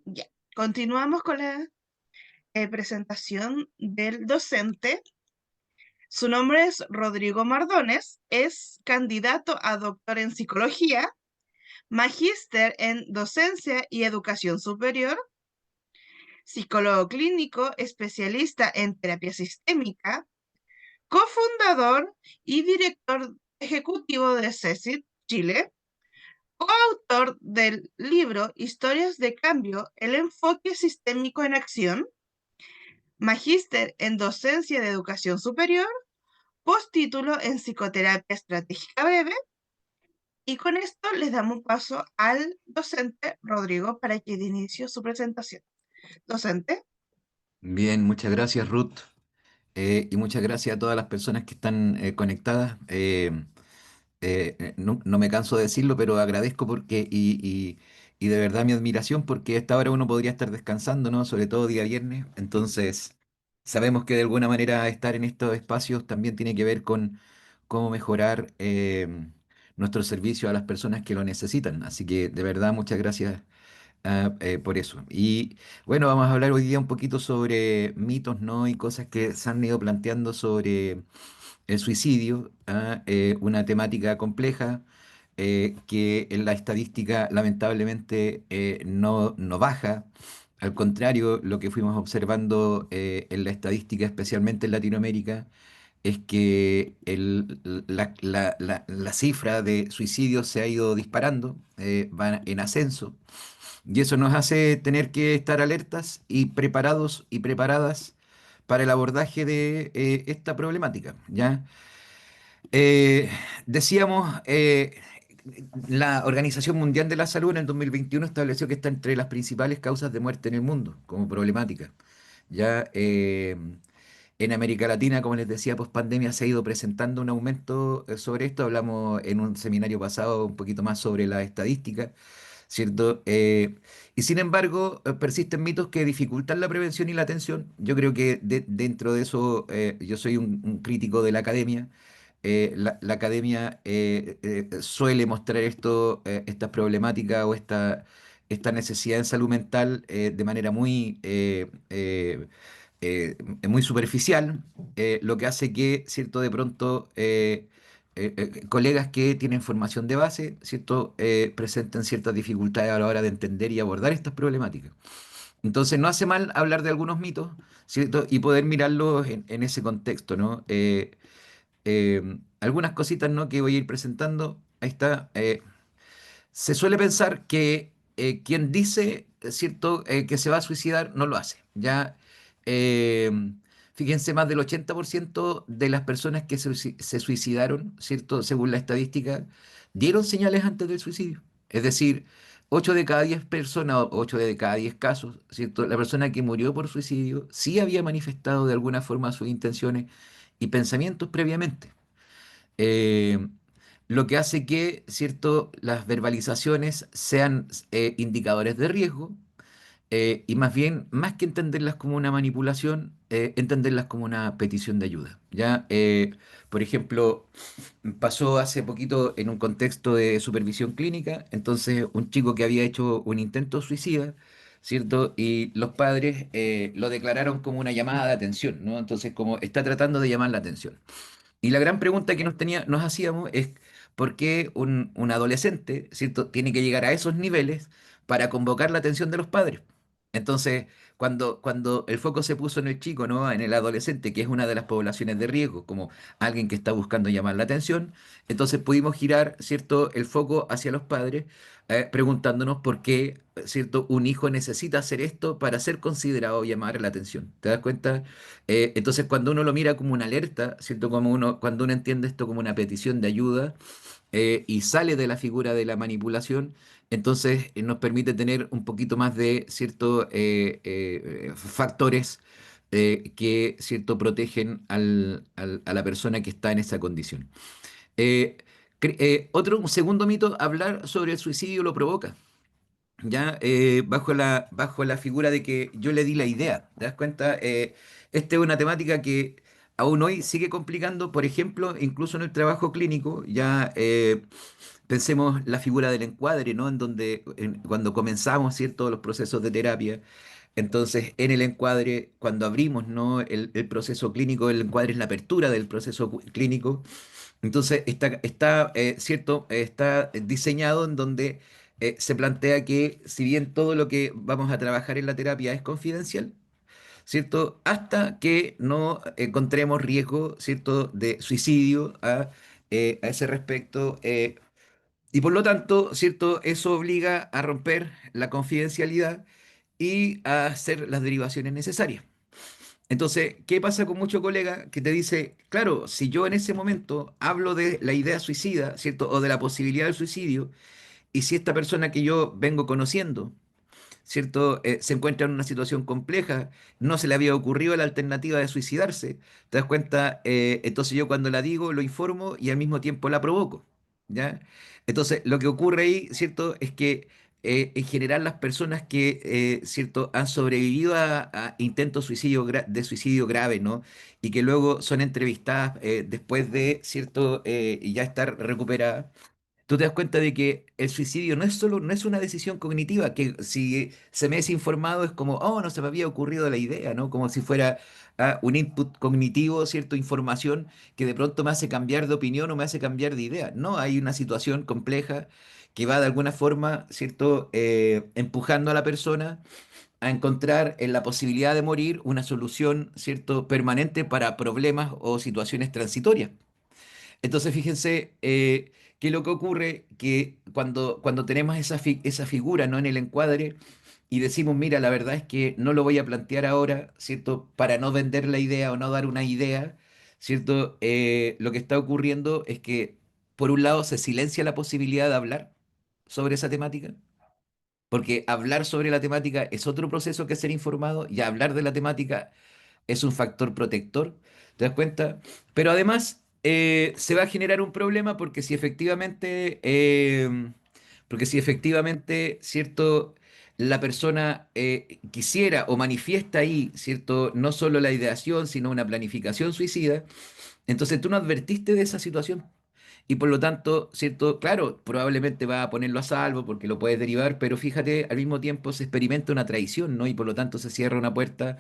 Ya, continuamos con la presentación del docente. Su nombre es Rodrigo Mardones, es candidato a doctor en psicología, magíster en docencia y educación superior, psicólogo clínico, especialista en terapia sistémica, cofundador y director ejecutivo de CECIT Chile, coautor del libro Historias de Cambio, el enfoque sistémico en acción, magíster en docencia de educación superior, postítulo en psicoterapia estratégica breve. Y con esto les damos paso al docente Rodrigo para que dé inicio su presentación. Docente. Bien, muchas gracias Ruth, y muchas gracias a todas las personas que están conectadas. No me canso de decirlo, pero agradezco y de verdad mi admiración porque a esta hora uno podría estar descansando, ¿no? Sobre todo día viernes. Entonces, sabemos que de alguna manera estar en estos espacios también tiene que ver con cómo mejorar nuestro servicio a las personas que lo necesitan. Así que de verdad muchas gracias por eso. Y bueno, vamos a hablar hoy día un poquito sobre mitos, ¿no? Y cosas que se han ido planteando sobre el suicidio, una temática compleja que en la estadística lamentablemente no baja. Al contrario, lo que fuimos observando en la estadística, especialmente en Latinoamérica, es que la cifra de suicidios se ha ido disparando, va en ascenso. Y eso nos hace tener que estar alertas y preparados y preparadas para el abordaje de esta problemática, ¿ya? Eh, decíamos, la Organización Mundial de la Salud en el 2021 estableció que está entre las principales causas de muerte en el mundo como problemática. Ya en América Latina, como les decía, post pandemia se ha ido presentando un aumento sobre esto. Hablamos en un seminario pasado un poquito más sobre la estadística. ¿Cierto? Y sin embargo, persisten mitos que dificultan la prevención y la atención. Yo creo que dentro de eso, yo soy un crítico de la academia. La academia suele mostrar estas problemáticas o esta necesidad en salud mental de manera eh, muy superficial, lo que hace que, ¿cierto? De pronto colegas que tienen formación de base, ¿cierto? Presenten ciertas dificultades a la hora de entender y abordar estas problemáticas. Entonces, no hace mal hablar de algunos mitos, ¿cierto? Y poder mirarlos en ese contexto, ¿no? Algunas cositas, ¿no? Que voy a ir presentando. Ahí está. Se suele pensar que quien dice, ¿cierto?, que se va a suicidar no lo hace. Ya, eh, fíjense, más del 80% de las personas que se suicidaron, ¿cierto?, según la estadística, dieron señales antes del suicidio. Es decir, 8 de cada 10 personas, o 8 de cada 10 casos, ¿cierto?, la persona que murió por suicidio sí había manifestado de alguna forma sus intenciones y pensamientos previamente. Eh, lo que hace que, ¿cierto?, las verbalizaciones sean indicadores de riesgo y más bien, más que entenderlas como una manipulación, entenderlas como una petición de ayuda. ¿Ya? Por ejemplo, pasó hace poquito en un contexto de supervisión clínica, entonces un chico que había hecho un intento suicida, ¿cierto? Y los padres lo declararon como una llamada de atención, ¿no? Entonces, como está tratando de llamar la atención. Y la gran pregunta que nos hacíamos es por qué un adolescente, ¿cierto?, tiene que llegar a esos niveles para convocar la atención de los padres. Entonces, cuando el foco se puso en el chico, ¿no?, en el adolescente, que es una de las poblaciones de riesgo, como alguien que está buscando llamar la atención, entonces pudimos girar, ¿cierto?, el foco hacia los padres, preguntándonos por qué, ¿cierto?, un hijo necesita hacer esto para ser considerado llamar la atención. ¿Te das cuenta? Entonces, cuando uno lo mira como una alerta, ¿cierto? Cuando uno entiende esto como una petición de ayuda y sale de la figura de la manipulación, entonces nos permite tener un poquito más de ciertos factores que, ¿cierto?, protegen a la persona que está en esa condición. Eh, un segundo mito, hablar sobre el suicidio lo provoca. Ya bajo la figura de que yo le di la idea. ¿Te das cuenta? Esta es una temática que aún hoy sigue complicando, por ejemplo, incluso en el trabajo clínico, ya pensemos la figura del encuadre, ¿no? En donde cuando comenzamos, ¿cierto?, los procesos de terapia, entonces en el encuadre, cuando abrimos, ¿no?, el proceso clínico, el encuadre es la apertura del proceso clínico, entonces ¿cierto?, está diseñado en donde se plantea que si bien todo lo que vamos a trabajar en la terapia es confidencial, ¿cierto? Hasta que no encontremos riesgo, ¿cierto?, de suicidio a ese respecto. Y por lo tanto, ¿cierto? Eso obliga a romper la confidencialidad y a hacer las derivaciones necesarias. Entonces, ¿qué pasa con mucho colega que te dice, claro, si yo en ese momento hablo de la idea suicida, ¿cierto? O de la posibilidad del suicidio, y si esta persona que yo vengo conociendo, ¿cierto? Se encuentra en una situación compleja, no se le había ocurrido la alternativa de suicidarse, ¿te das cuenta? Entonces yo cuando la digo lo informo y al mismo tiempo la provoco, ¿ya? Entonces lo que ocurre ahí, ¿cierto? Es que en general las personas que, ¿cierto?, han sobrevivido a intentos de suicidio grave, ¿no? Y que luego son entrevistadas después de, ¿cierto?, ya estar recuperadas, tú te das cuenta de que el suicidio no es una decisión cognitiva, que si se me es informado es como, oh, no se me había ocurrido la idea, ¿no? Como si fuera un input cognitivo, cierto, información que de pronto me hace cambiar de opinión o me hace cambiar de idea. No, hay una situación compleja que va de alguna forma, cierto, empujando a la persona a encontrar en la posibilidad de morir una solución, cierto, permanente para problemas o situaciones transitorias. Entonces, fíjense que lo que ocurre que cuando tenemos esa figura, ¿no?, en el encuadre y decimos, mira, la verdad es que no lo voy a plantear ahora, ¿cierto? Para no vender la idea o no dar una idea, ¿cierto? Lo que está ocurriendo es que, por un lado, se silencia la posibilidad de hablar sobre esa temática, porque hablar sobre la temática es otro proceso que ser informado y hablar de la temática es un factor protector, ¿te das cuenta? Pero además se va a generar un problema porque si efectivamente, ¿cierto? La persona quisiera o manifiesta ahí, ¿cierto? No solo la ideación, sino una planificación suicida, entonces tú no advertiste de esa situación. Y por lo tanto, ¿cierto? Claro, probablemente va a ponerlo a salvo porque lo puedes derivar, pero fíjate, al mismo tiempo se experimenta una traición, ¿no? Y por lo tanto se cierra una puerta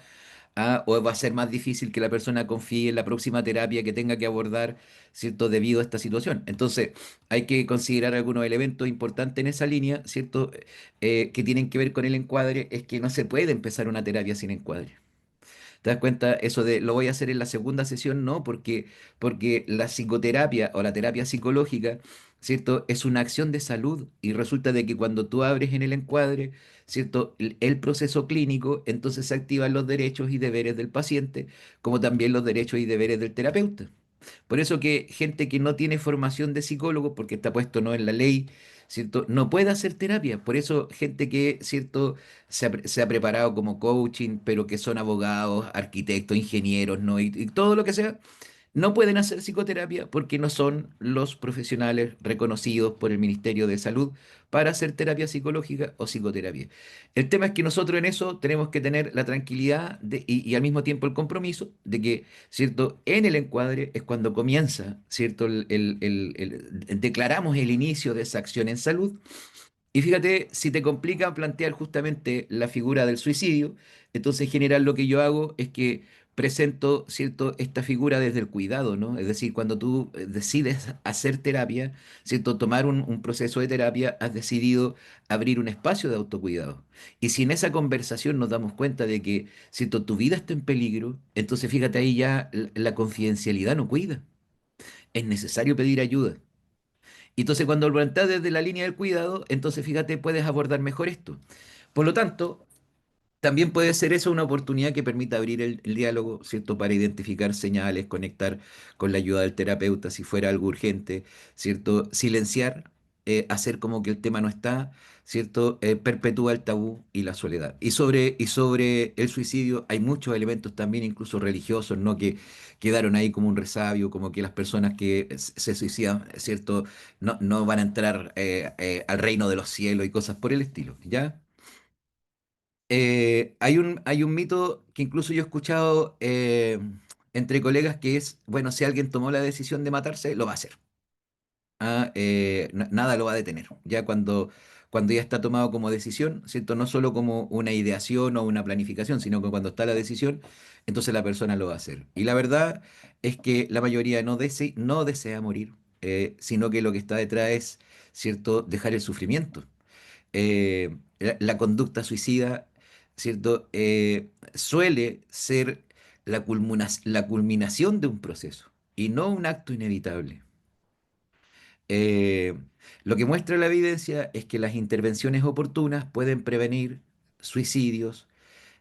o va a ser más difícil que la persona confíe en la próxima terapia que tenga que abordar, ¿cierto? Debido a esta situación. Entonces, hay que considerar algunos elementos importantes en esa línea, ¿cierto? Que tienen que ver con el encuadre, es que no se puede empezar una terapia sin encuadre. ¿Te das cuenta? Eso de lo voy a hacer en la segunda sesión, no, porque la psicoterapia o la terapia psicológica, ¿cierto? Es una acción de salud y resulta de que cuando tú abres en el encuadre, ¿cierto? El proceso clínico, entonces se activan los derechos y deberes del paciente, como también los derechos y deberes del terapeuta. Por eso que gente que no tiene formación de psicólogo, porque está puesto no en la ley, ¿cierto? No puede hacer terapia. Por eso gente que, ¿cierto? Se ha preparado como coaching, pero que son abogados, arquitectos, ingenieros, ¿no? Y todo lo que sea, no pueden hacer psicoterapia porque no son los profesionales reconocidos por el Ministerio de Salud para hacer terapia psicológica o psicoterapia. El tema es que nosotros en eso tenemos que tener la tranquilidad y al mismo tiempo el compromiso de que, ¿cierto? En el encuadre es cuando comienza, ¿cierto? Declaramos el inicio de esa acción en salud y fíjate, si te complica plantear justamente la figura del suicidio, entonces en general lo que yo hago es que presento, ¿cierto?, esta figura desde el cuidado, ¿no? Es decir, cuando tú decides hacer terapia, ¿cierto?, tomar un proceso de terapia, has decidido abrir un espacio de autocuidado. Y si en esa conversación nos damos cuenta de que, ¿cierto?, tu vida está en peligro, entonces fíjate ahí ya la confidencialidad no cuida. Es necesario pedir ayuda. Y entonces cuando lo planteas desde la línea del cuidado, entonces fíjate, puedes abordar mejor esto. Por lo tanto, también puede ser eso una oportunidad que permita abrir el diálogo, ¿cierto? Para identificar señales, conectar con la ayuda del terapeuta si fuera algo urgente, ¿cierto? Silenciar, hacer como que el tema no está, ¿cierto? Perpetúa el tabú y la soledad. Y sobre el suicidio hay muchos elementos también, incluso religiosos, ¿no? Que quedaron ahí como un resabio, como que las personas que se suicidan, ¿cierto? No van a entrar al reino de los cielos y cosas por el estilo, ¿ya? Hay un mito que incluso yo he escuchado entre colegas que es, bueno, si alguien tomó la decisión de matarse, lo va a hacer. Nada lo va a detener. Ya cuando ya está tomado como decisión, ¿cierto? No solo como una ideación o una planificación, sino que cuando está la decisión, entonces la persona lo va a hacer. Y la verdad es que la mayoría no desea morir, sino que lo que está detrás es, ¿cierto?, dejar el sufrimiento. La conducta suicida, ¿cierto? Suele ser la culminación de un proceso y no un acto inevitable. Eh, lo que muestra la evidencia es que las intervenciones oportunas pueden prevenir suicidios,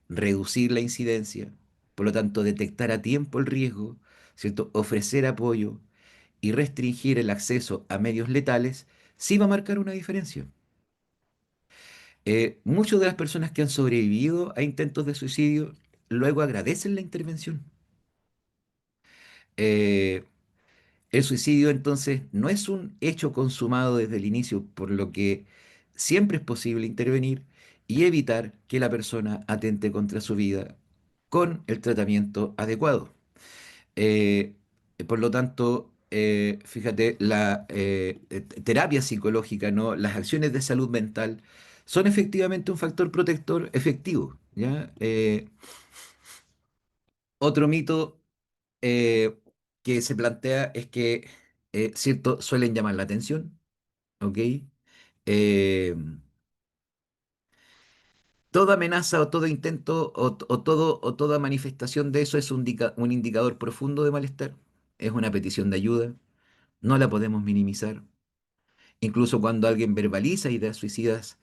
reducir la incidencia, por lo tanto, detectar a tiempo el riesgo, ¿cierto? Ofrecer apoyo y restringir el acceso a medios letales sí va a marcar una diferencia. Muchas de las personas que han sobrevivido a intentos de suicidio luego agradecen la intervención. Eh, El suicidio entonces no es un hecho consumado desde el inicio, por lo que siempre es posible intervenir y evitar que la persona atente contra su vida con el tratamiento adecuado. Eh, por lo tanto, fíjate, la terapia psicológica, ¿no? Las acciones de salud mental son efectivamente un factor protector efectivo, ¿ya? Otro mito eh, que se plantea es que, ¿cierto? Suelen llamar la atención, ¿ok? Eh, Toda amenaza o todo intento o toda manifestación de eso es un indicador profundo de malestar, es una petición de ayuda, no la podemos minimizar. Incluso cuando alguien verbaliza ideas suicidas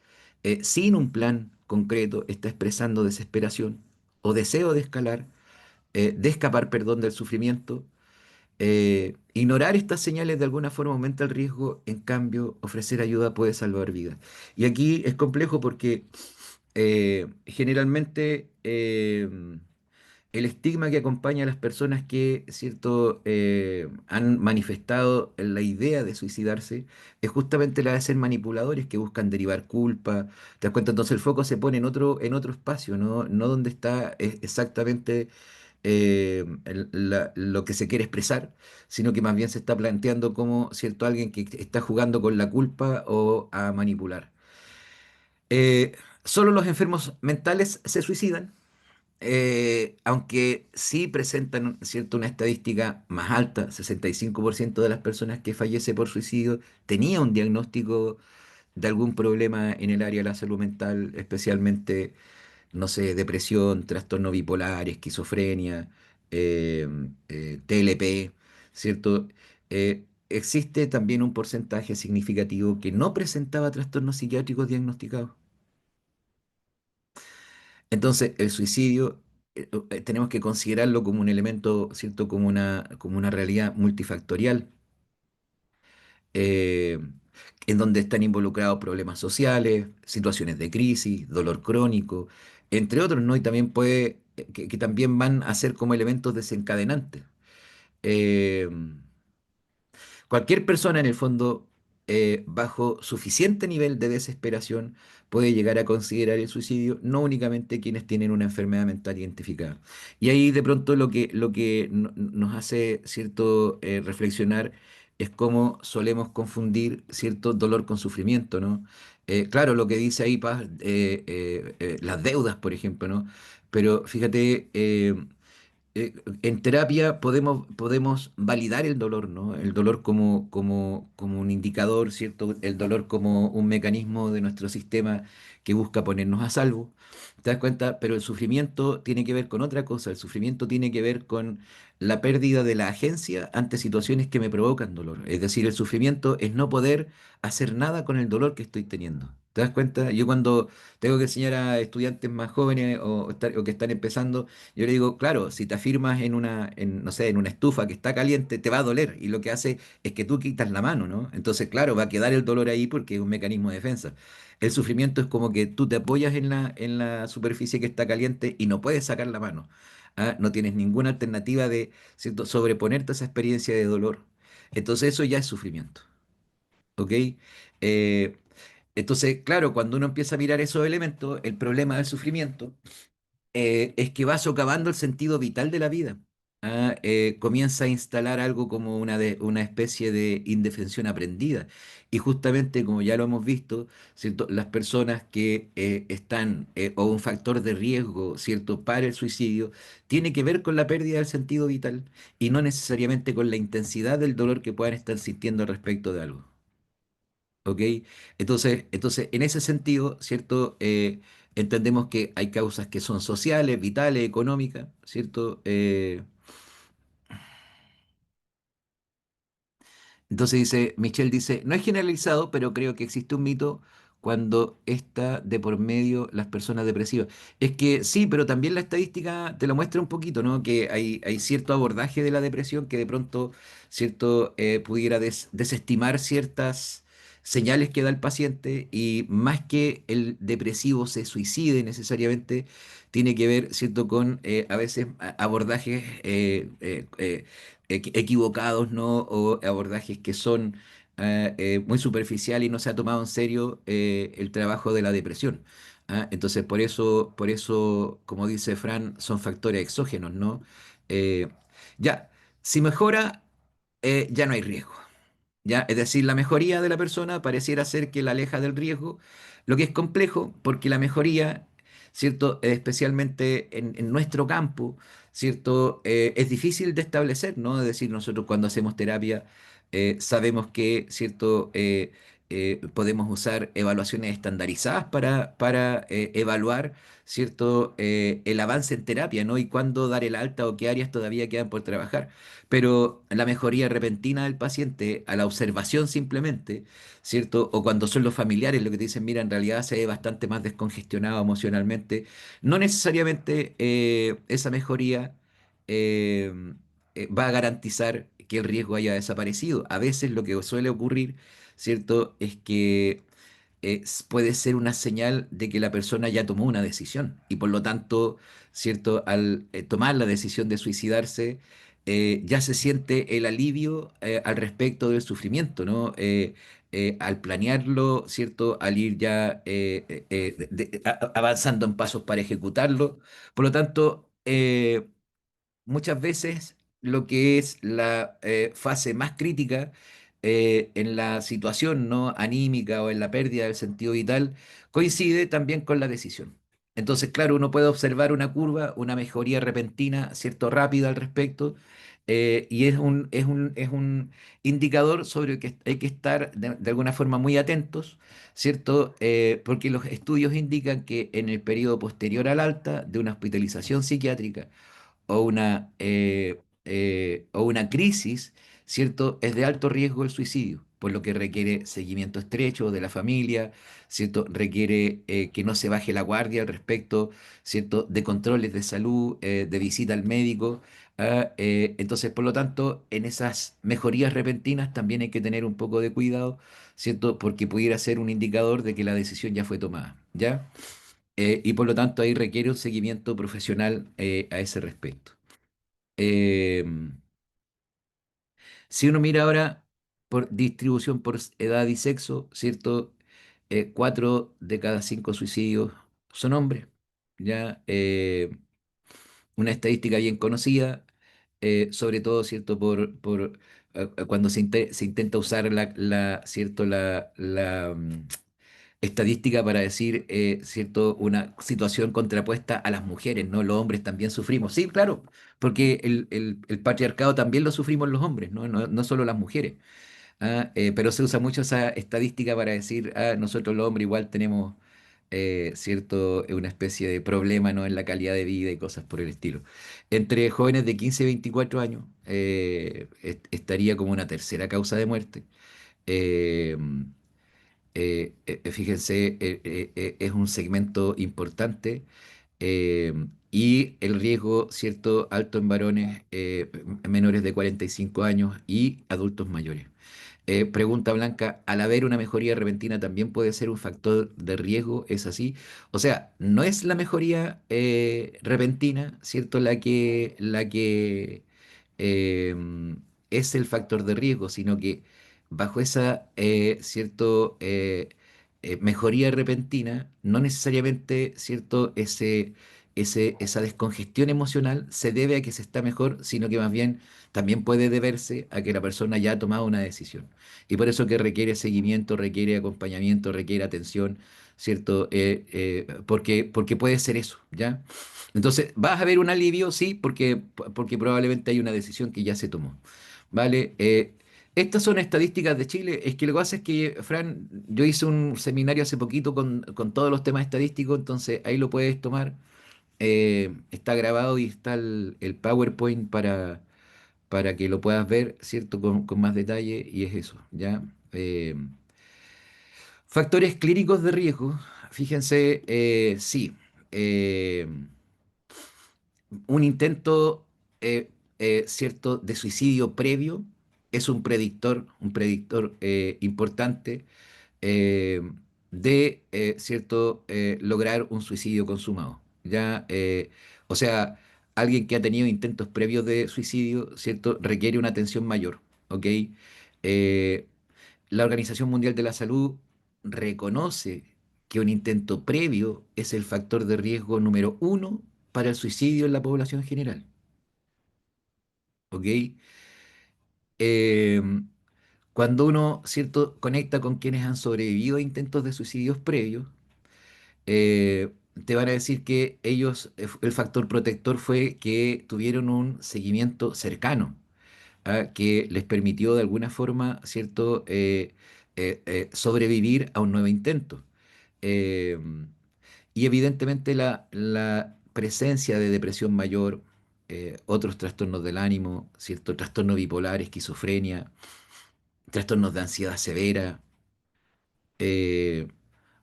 sin un plan concreto, está expresando desesperación o deseo de escapar, perdón, del sufrimiento. Ignorar estas señales de alguna forma aumenta el riesgo, en cambio, ofrecer ayuda puede salvar vidas. Y aquí es complejo porque generalmente el estigma que acompaña a las personas que, cierto, han manifestado la idea de suicidarse es justamente la de ser manipuladores que buscan derivar culpa. ¿Te das cuenta? Entonces el foco se pone en otro espacio, ¿no? No donde está exactamente lo que se quiere expresar, sino que más bien se está planteando como, cierto, alguien que está jugando con la culpa o a manipular. Solo los enfermos mentales se suicidan, aunque sí presentan, cierto, una estadística más alta. 65% de las personas que fallece por suicidio tenía un diagnóstico de algún problema en el área de la salud mental, especialmente, no sé, depresión, trastorno bipolar, esquizofrenia, TLP, ¿cierto? Existe también un porcentaje significativo que no presentaba trastornos psiquiátricos diagnosticados. Entonces, el suicidio tenemos que considerarlo como un elemento, ¿cierto? Como una realidad multifactorial, eh, en donde están involucrados problemas sociales, situaciones de crisis, dolor crónico, entre otros, ¿no? Y también que también van a ser como elementos desencadenantes. Eh, Cualquier persona en el fondo, bajo suficiente nivel de desesperación, puede llegar a considerar el suicidio, no únicamente quienes tienen una enfermedad mental identificada. Y ahí de pronto lo que nos hace, cierto, reflexionar es cómo solemos confundir cierto dolor con sufrimiento, ¿no? Claro, lo que dice ahí Paz, las deudas, por ejemplo, ¿no? Pero fíjate, en terapia podemos validar el dolor, ¿no? El dolor como un indicador, ¿cierto? El dolor como un mecanismo de nuestro sistema que busca ponernos a salvo. ¿Te das cuenta? Pero el sufrimiento tiene que ver con otra cosa. El sufrimiento tiene que ver con la pérdida de la agencia ante situaciones que me provocan dolor. Es decir, el sufrimiento es no poder hacer nada con el dolor que estoy teniendo. ¿Te das cuenta? Yo cuando tengo que enseñar a estudiantes más jóvenes o que están empezando, yo le digo, claro, si te afirmas no sé, en una estufa que está caliente, te va a doler. Y lo que hace es que tú quitas la mano, ¿no? Entonces, claro, va a quedar el dolor ahí porque es un mecanismo de defensa. El sufrimiento es como que tú te apoyas en la superficie que está caliente y no puedes sacar la mano. No tienes ninguna alternativa de, ¿cierto?, sobreponerte a esa experiencia de dolor. Entonces, eso ya es sufrimiento, ¿ok? Eh, entonces, claro, cuando uno empieza a mirar esos elementos, el problema del sufrimiento es que va socavando el sentido vital de la vida. comienza a instalar algo como una especie de indefensión aprendida. Y justamente, como ya lo hemos visto, ¿cierto? Las personas que están, o un factor de riesgo, ¿cierto?, para el suicidio, tiene que ver con la pérdida del sentido vital y no necesariamente con la intensidad del dolor que puedan estar sintiendo respecto de algo. ¿Ok? Entonces, en ese sentido, ¿cierto? Entendemos que hay causas que son sociales, vitales, económicas, ¿cierto? Entonces dice, Michelle dice, no es generalizado, pero creo que existe un mito cuando está de por medio las personas depresivas. Es que sí, pero también la estadística te lo muestra un poquito, ¿no? Que hay cierto abordaje de la depresión que de pronto, cierto, pudiera desestimar ciertas señales que da el paciente y más que el depresivo se suicide necesariamente, tiene que ver, ¿cierto?, con a veces abordajes equivocados, ¿no? O abordajes que son muy superficiales y no se ha tomado en serio el trabajo de la depresión. ¿Ah? Entonces, por eso, como dice Fran, son factores exógenos, ¿no? Eh, ya, si mejora, ya no hay riesgo. ¿Ya? Es decir, la mejoría de la persona pareciera ser que la aleja del riesgo, lo que es complejo porque la mejoría, ¿cierto? Especialmente en nuestro campo, ¿cierto? Es difícil de establecer, ¿no? Es decir, nosotros cuando hacemos terapia sabemos que, ¿cierto? Podemos usar evaluaciones estandarizadas para evaluar, ¿cierto? El avance en terapia, ¿no? Y cuándo dar el alta o qué áreas todavía quedan por trabajar, pero la mejoría repentina del paciente a la observación simplemente, ¿cierto? O cuando son los familiares lo que te dicen, mira, en realidad se ve bastante más descongestionado emocionalmente, no necesariamente esa mejoría eh, va a garantizar que el riesgo haya desaparecido. A veces lo que suele ocurrir, ¿cierto? Es que puede ser una señal de que la persona ya tomó una decisión y por lo tanto, ¿cierto? Al tomar la decisión de suicidarse, ya se siente el alivio al respecto del sufrimiento, ¿no? Al planearlo, ¿cierto? Al ir ya avanzando en pasos para ejecutarlo. Por lo tanto, muchas veces lo que es la fase más crítica en la situación no anímica o en la pérdida del sentido vital coincide también con la decisión. Entonces, claro, uno puede observar una curva, una mejoría repentina, cierto, rápida al respecto, y es un indicador sobre el que hay que estar de alguna forma muy atentos, ¿cierto? Porque los estudios indican que en el periodo posterior al alta de una hospitalización psiquiátrica, o una crisis, ¿cierto? Es de alto riesgo el suicidio, por lo que requiere seguimiento estrecho de la familia, ¿cierto? Requiere que no se baje la guardia al respecto, ¿cierto? De controles de salud, de visita al médico. Entonces, por lo tanto, en esas mejorías repentinas también hay que tener un poco de cuidado, ¿cierto? Porque pudiera ser un indicador de que la decisión ya fue tomada, ¿ya? Y por lo tanto ahí requiere un seguimiento profesional a ese respecto. Eh, si uno mira ahora por distribución por edad y sexo, ¿cierto? 4 de cada 5 suicidios son hombres, ¿ya? Una estadística bien conocida, sobre todo, ¿cierto? Por cuando se intenta usar ¿cierto? Estadística para decir, ¿cierto? Una situación contrapuesta a las mujeres, ¿no? Los hombres también sufrimos. Sí, claro, porque el patriarcado también lo sufrimos los hombres, ¿no? No solo las mujeres. Pero se usa mucho esa estadística para decir, nosotros los hombres igual tenemos, cierto, una especie de problema, ¿no? En la calidad de vida y cosas por el estilo. Entre jóvenes de 15 y 24 años, estaría como una tercera causa de muerte. Eh, Fíjense, es un segmento importante, eh, y el riesgo, ¿cierto?, alto en varones menores de 45 años y adultos mayores. Pregunta Blanca, al haber una mejoría repentina también puede ser un factor de riesgo, ¿es así? O sea, no es la mejoría repentina, ¿cierto? La que eh, es el factor de riesgo, sino que bajo esa, mejoría repentina, no necesariamente, ¿cierto? esa descongestión emocional se debe a que se está mejor, sino que más bien también puede deberse a que la persona ya ha tomado una decisión. Y por eso que requiere seguimiento, requiere acompañamiento, requiere atención, ¿cierto? Porque puede ser eso, ¿ya? Entonces, ¿vas a ver un alivio? Sí, porque probablemente hay una decisión que ya se tomó, ¿vale? Estas son estadísticas de Chile. Es que lo que pasa es que, Fran, yo hice un seminario hace poquito con todos los temas estadísticos, entonces ahí lo puedes tomar. Está grabado y está el PowerPoint para que lo puedas ver, ¿cierto? Con más detalle, y es eso, ¿ya? Eh, Factores clínicos de riesgo, fíjense, sí. eh, un intento, ¿cierto?, de suicidio previo es un predictor importante eh, de, ¿cierto?, lograr un suicidio consumado. Ya, o sea, alguien que ha tenido intentos previos de suicidio, ¿cierto?, requiere una atención mayor, ¿ok? Eh, la Organización Mundial de la Salud reconoce que un intento previo es el factor de riesgo número uno para el suicidio en la población general, ¿ok? Eh, Cuando uno, ¿cierto?, conecta con quienes han sobrevivido a intentos de suicidios previos, te van a decir que ellos, el factor protector fue que tuvieron un seguimiento cercano, que les permitió de alguna forma, ¿cierto?, sobrevivir a un nuevo intento. Eh, y evidentemente la presencia de depresión mayor, otros trastornos del ánimo, ¿cierto?, trastorno bipolar, esquizofrenia, trastornos de ansiedad severa, eh,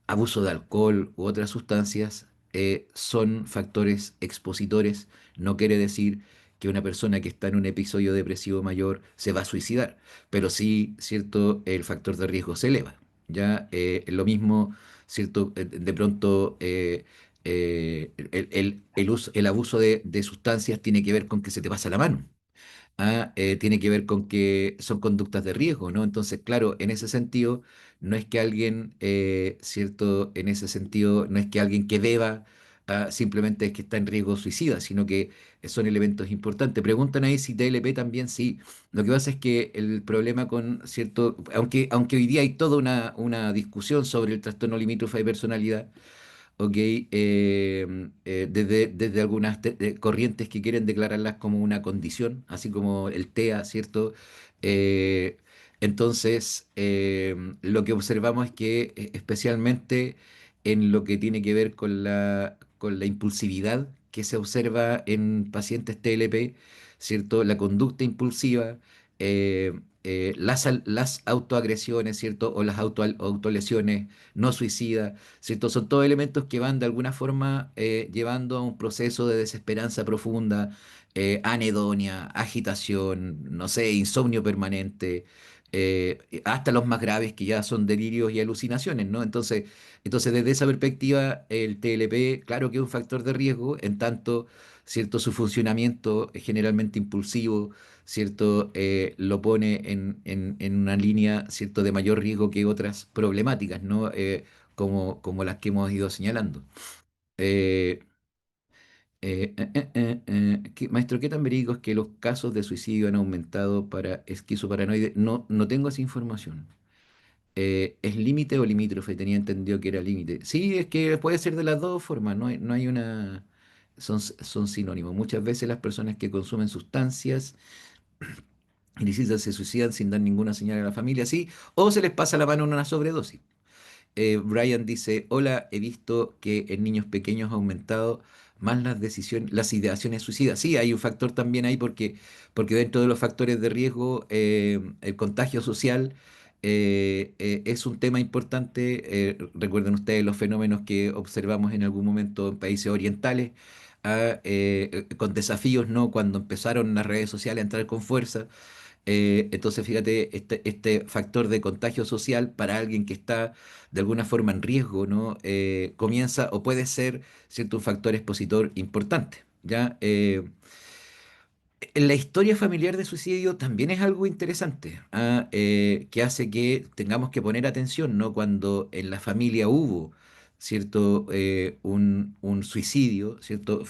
abuso de alcohol u otras sustancias, son factores expositores. No quiere decir que una persona que está en un episodio depresivo mayor se va a suicidar, pero sí, ¿cierto?, el factor de riesgo se eleva. Ya, lo mismo, ¿cierto? De pronto, el abuso de sustancias tiene que ver con que se te pasa la mano. Tiene que ver con que son conductas de riesgo, ¿no? Entonces, claro, en ese sentido, no es que alguien, ¿cierto? En ese sentido, no es que alguien que beba, simplemente es que está en riesgo suicida, sino que son elementos importantes. Preguntan ahí si TLP también, sí. Lo que pasa es que el problema con, ¿cierto? Aunque hoy día hay toda una discusión sobre el trastorno limítrofe de personalidad, ¿ok? Desde algunas corrientes que quieren declararlas como una condición, así como el TEA, ¿cierto? Eh, entonces, lo que observamos es que especialmente en lo que tiene que ver con la impulsividad que se observa en pacientes TLP, ¿cierto? La conducta impulsiva, las autoagresiones, ¿cierto? O las autolesiones no suicidas, ¿cierto? Son todos elementos que van de alguna forma llevando a un proceso de desesperanza profunda, anedonia, agitación, no sé, insomnio permanente, hasta los más graves que ya son delirios y alucinaciones, ¿no? Entonces, desde esa perspectiva, el TLP, claro que es un factor de riesgo, en tanto, ¿cierto? Su funcionamiento es generalmente impulsivo, ¿cierto? Lo pone en una línea, ¿cierto?, de mayor riesgo que otras problemáticas, ¿no? Como las que hemos ido señalando. Eh, Maestro, ¿qué tan verídico es que los casos de suicidio han aumentado para esquizoparanoide? No, no tengo esa información. ¿Es límite o limítrofe? Tenía entendido que era límite. Sí, es que puede ser de las dos formas, no hay una... Son sinónimos. Muchas veces las personas que consumen sustancias ilícitas se suicidan sin dar ninguna señal a la familia, sí, o se les pasa la mano en una sobredosis. Brian dice, hola, he visto que en niños pequeños ha aumentado más las ideaciones suicidas. Sí, hay un factor también ahí porque dentro de los factores de riesgo, el contagio social es un tema importante. Recuerden ustedes los fenómenos que observamos en algún momento en países orientales, con desafíos, ¿no? Cuando empezaron las redes sociales a entrar con fuerza. Entonces, fíjate, este factor de contagio social para alguien que está de alguna forma en riesgo, ¿no? Comienza o puede ser, ¿cierto?, un factor expositor importante, ¿ya? En la historia familiar de suicidio también es algo interesante, que hace que tengamos que poner atención, ¿no? Cuando en la familia hubo, ¿cierto? Un suicidio, ¿cierto?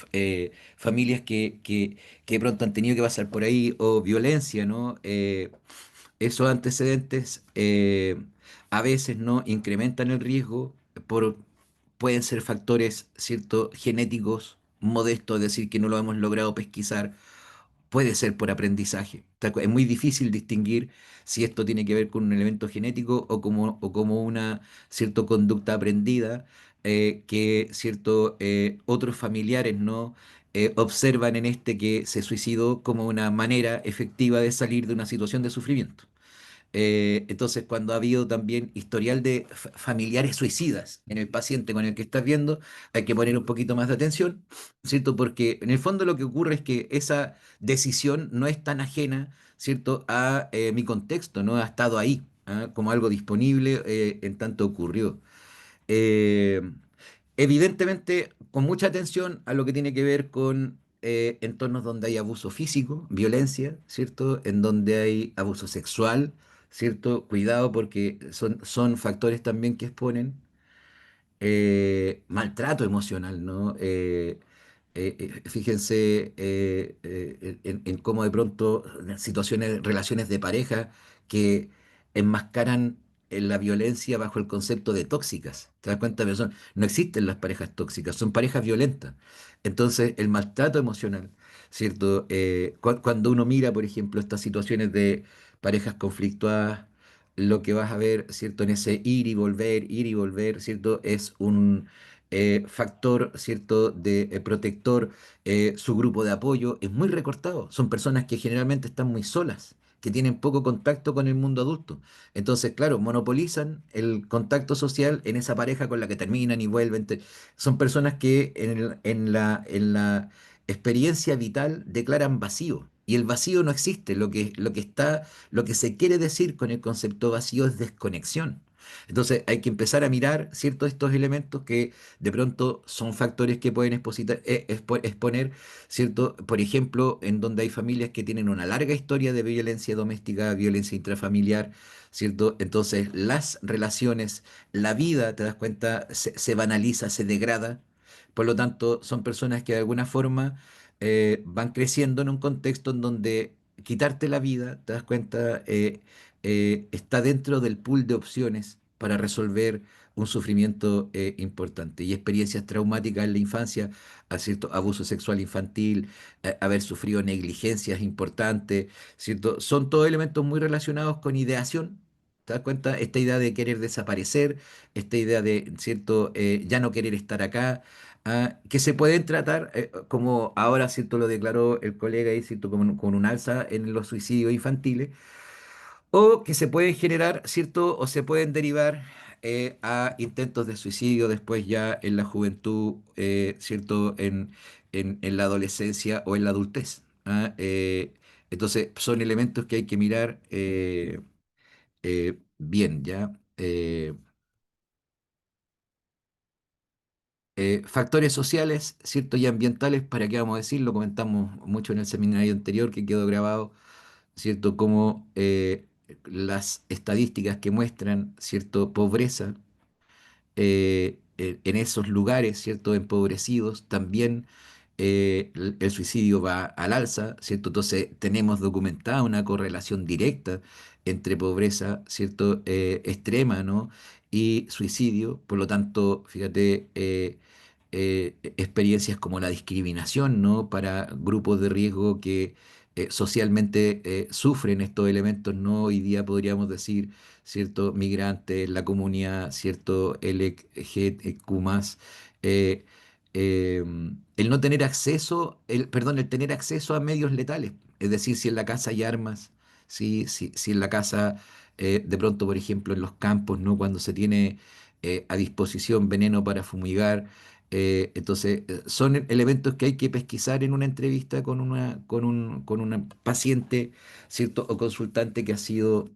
Familias que de pronto han tenido que pasar por ahí, o violencia, ¿no? Esos antecedentes a veces no incrementan el riesgo por, pueden ser factores, ¿cierto? Genéticos modestos, es decir, que no lo hemos logrado pesquisar, puede ser por aprendizaje. Es muy difícil distinguir si esto tiene que ver con un elemento genético o como una cierta conducta aprendida que ciertos otros familiares no observan en este que se suicidó como una manera efectiva de salir de una situación de sufrimiento. Entonces, cuando ha habido también historial de familiares suicidas en el paciente con el que estás viendo, hay que poner un poquito más de atención, ¿cierto? Porque en el fondo lo que ocurre es que esa decisión no es tan ajena, ¿cierto?, a mi contexto, no ha estado ahí, ¿ah? Como algo disponible en tanto ocurrió. Eh, Evidentemente, con mucha atención a lo que tiene que ver con entornos donde hay abuso físico, violencia, ¿cierto? En donde hay abuso sexual, ¿cierto? Cuidado porque son factores también que exponen maltrato emocional, ¿no? Fíjense en cómo de pronto situaciones, relaciones de pareja que enmascaran la violencia bajo el concepto de tóxicas. ¿Te das cuenta? Pero no existen las parejas tóxicas, son parejas violentas. Entonces, el maltrato emocional, ¿cierto? Cuando uno mira, por ejemplo, estas situaciones de parejas conflictuadas, lo que vas a ver, ¿cierto? En ese ir y volver, ¿cierto? Es un factor, ¿cierto? De protector, su grupo de apoyo es muy recortado. Son personas que generalmente están muy solas, que tienen poco contacto con el mundo adulto. Entonces, claro, monopolizan el contacto social en esa pareja con la que terminan y vuelven. Son personas que en la experiencia vital declaran vacío. Y el vacío no existe. Lo que está lo que se quiere decir con el concepto vacío es desconexión. Entonces hay que empezar a mirar ciertos estos elementos que de pronto son factores que pueden exponer, ¿cierto? Por ejemplo, en donde hay familias que tienen una larga historia de violencia doméstica, violencia intrafamiliar, ¿cierto? Entonces las relaciones, la vida, te das cuenta, se banaliza, se degrada. Por lo tanto, son personas que de alguna forma van creciendo en un contexto en donde quitarte la vida, te das cuenta, está dentro del pool de opciones para resolver un sufrimiento importante y experiencias traumáticas en la infancia, a cierto abuso sexual infantil, haber sufrido negligencias importantes, ¿cierto? Son todos elementos muy relacionados con ideación. ¿Te das cuenta? Esta idea de querer desaparecer, esta idea de, ¿cierto? Ya no querer estar acá, que se pueden tratar, como ahora, ¿cierto? Lo declaró el colega ahí, ¿cierto? Con un alza en los suicidios infantiles, o que se pueden generar, ¿cierto? O se pueden derivar a intentos de suicidio después ya en la juventud, ¿cierto? En la adolescencia o en la adultez. Entonces, son elementos que hay que mirar bien, ¿ya? Factores sociales, ¿cierto? Y ambientales, ¿para qué vamos a decir? Lo comentamos mucho en el seminario anterior que quedó grabado, ¿cierto? Como las estadísticas que muestran, ¿cierto? Pobreza en esos lugares, ¿cierto? Empobrecidos, también el suicidio va al alza, ¿cierto? Entonces tenemos documentada una correlación directa entre pobreza, ¿cierto? Extrema, ¿no? Y suicidio. Por lo tanto, fíjate, experiencias como la discriminación, ¿no? Para grupos de riesgo que socialmente sufren estos elementos, ¿no? Hoy día podríamos decir, ¿cierto? Migrantes, la comunidad, ¿cierto? LGTQ+, eh, eh, el no tener acceso, perdón, el tener acceso a medios letales, es decir, si en la casa hay armas, si en la casa, de pronto, por ejemplo, en los campos, ¿no? Cuando se tiene a disposición veneno para fumigar, entonces, son elementos que hay que pesquisar en una entrevista con una paciente, ¿cierto? O consultante que ha sido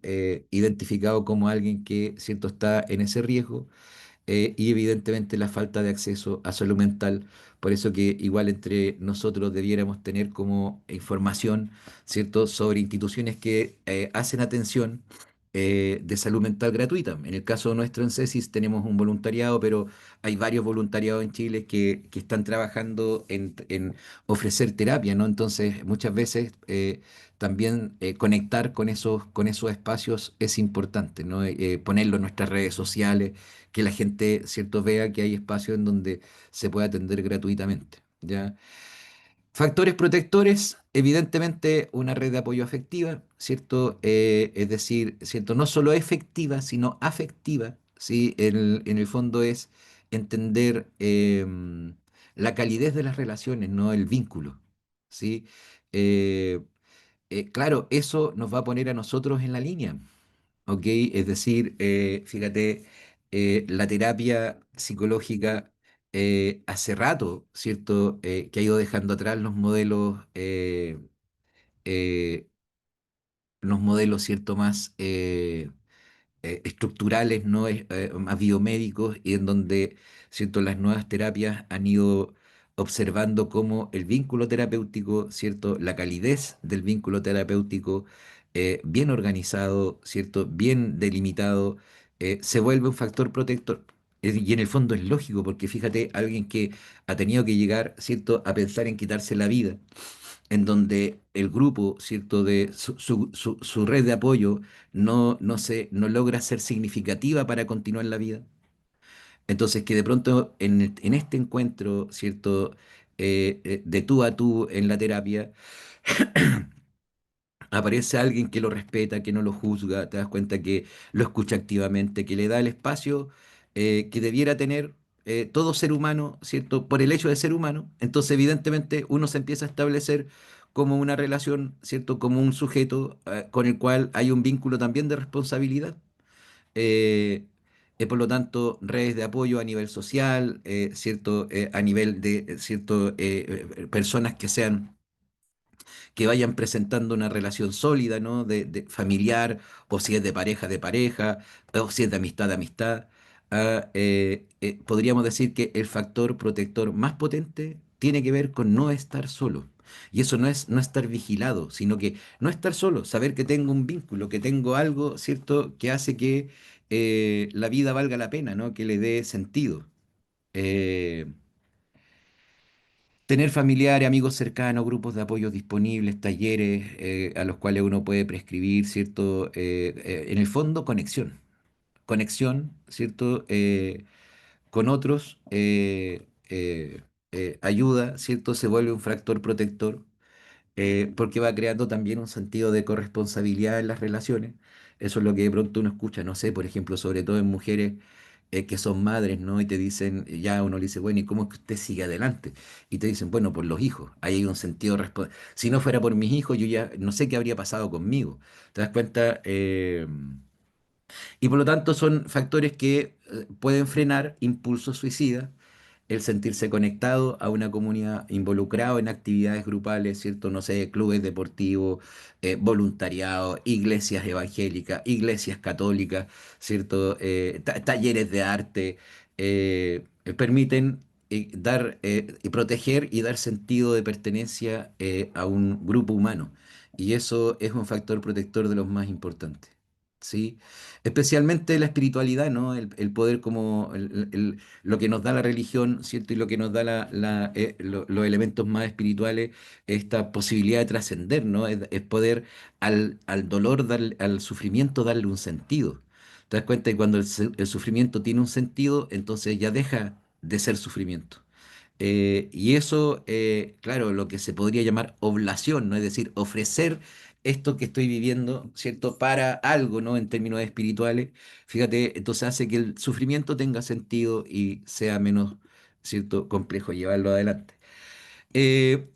identificado como alguien que, ¿cierto?, está en ese riesgo y evidentemente la falta de acceso a salud mental. Por eso que igual entre nosotros debiéramos tener como información, ¿cierto?, sobre instituciones que hacen atención de salud mental gratuita. En el caso nuestro en CESIS tenemos un voluntariado, pero hay varios voluntariados en Chile que están trabajando en ofrecer terapia, ¿no? Entonces, muchas veces también conectar con esos espacios es importante, ¿no? Ponerlo en nuestras redes sociales, que la gente, ¿cierto?, vea que hay espacios en donde se puede atender gratuitamente, ¿ya? Factores protectores, evidentemente una red de apoyo afectiva, ¿cierto? Es decir, ¿cierto? No solo efectiva, sino afectiva, ¿sí? En el fondo es entender la calidez de las relaciones, no el vínculo, ¿sí? Eh, claro, eso nos va a poner a nosotros en la línea. ¿Ok? Es decir, fíjate, la terapia psicológica hace rato, ¿cierto? Que ha ido dejando atrás eh, los modelos, ¿cierto? Más estructurales, no más biomédicos, y en donde, ¿cierto? Las nuevas terapias han ido observando cómo el vínculo terapéutico, ¿cierto? La calidez del vínculo terapéutico, bien organizado, ¿cierto? Bien delimitado, se vuelve un factor protector. Y en el fondo es lógico, porque fíjate, alguien que ha tenido que llegar, ¿cierto?, a pensar en quitarse la vida, en donde el grupo, ¿cierto?, de su red de apoyo no logra ser significativa para continuar la vida. Entonces, que de pronto en este encuentro, ¿cierto?, de tú a tú en la terapia, aparece alguien que lo respeta, que no lo juzga, te das cuenta que lo escucha activamente, que le da el espacio que debiera tener todo ser humano, ¿cierto? Por el hecho de ser humano. Entonces, evidentemente, uno se empieza a establecer como una relación, ¿cierto? Como un sujeto con el cual hay un vínculo también de responsabilidad. Eh, por lo tanto, redes de apoyo a nivel social, ¿cierto? A nivel de, ¿cierto? Personas que vayan presentando una relación sólida, ¿no? De familiar, o si es de pareja, o si es de amistad. Podríamos decir que el factor protector más potente tiene que ver con no estar solo. Y eso no es no estar vigilado, sino que no estar solo, saber que tengo un vínculo, que tengo algo, ¿cierto?, que hace que la vida valga la pena, ¿no? Que le dé sentido. Eh, Tener familiares, amigos cercanos, grupos de apoyo disponibles, talleres a los cuales uno puede prescribir, ¿cierto? En el fondo, conexión. Conexión, ¿cierto? Con otros, ayuda, ¿cierto? Se vuelve un factor protector porque va creando también un sentido de corresponsabilidad en las relaciones. Eso es lo que de pronto uno escucha, no sé, por ejemplo, sobre todo en mujeres que son madres, ¿no? Y te dicen, ya uno le dice, bueno, ¿y cómo es que usted sigue adelante? Y te dicen, bueno, por los hijos. Ahí hay un sentido de si no fuera por mis hijos, yo ya no sé qué habría pasado conmigo. ¿Te das cuenta? Y por lo tanto son factores que pueden frenar impulsos suicidas, el sentirse conectado a una comunidad, involucrado en actividades grupales, ¿cierto? No sé, clubes deportivos, voluntariado, iglesias evangélicas, iglesias católicas, ¿cierto? Talleres de arte, permiten dar y proteger y dar sentido de pertenencia a un grupo humano. Y eso es un factor protector de los más importantes. ¿Sí? Especialmente la espiritualidad, ¿no? El poder como lo que nos da la religión, ¿cierto? Y lo que nos da los elementos más espirituales, esta posibilidad de trascender, ¿no? Es poder al dolor, al sufrimiento, darle un sentido. ¿Te das cuenta que cuando el sufrimiento tiene un sentido, entonces ya deja de ser sufrimiento? Y eso, claro, lo que se podría llamar oblación, ¿no? Es decir, ofrecer esto que estoy viviendo, ¿cierto? Para algo, ¿no? En términos espirituales, fíjate, entonces hace que el sufrimiento tenga sentido y sea menos, ¿cierto?, complejo llevarlo adelante. Eh,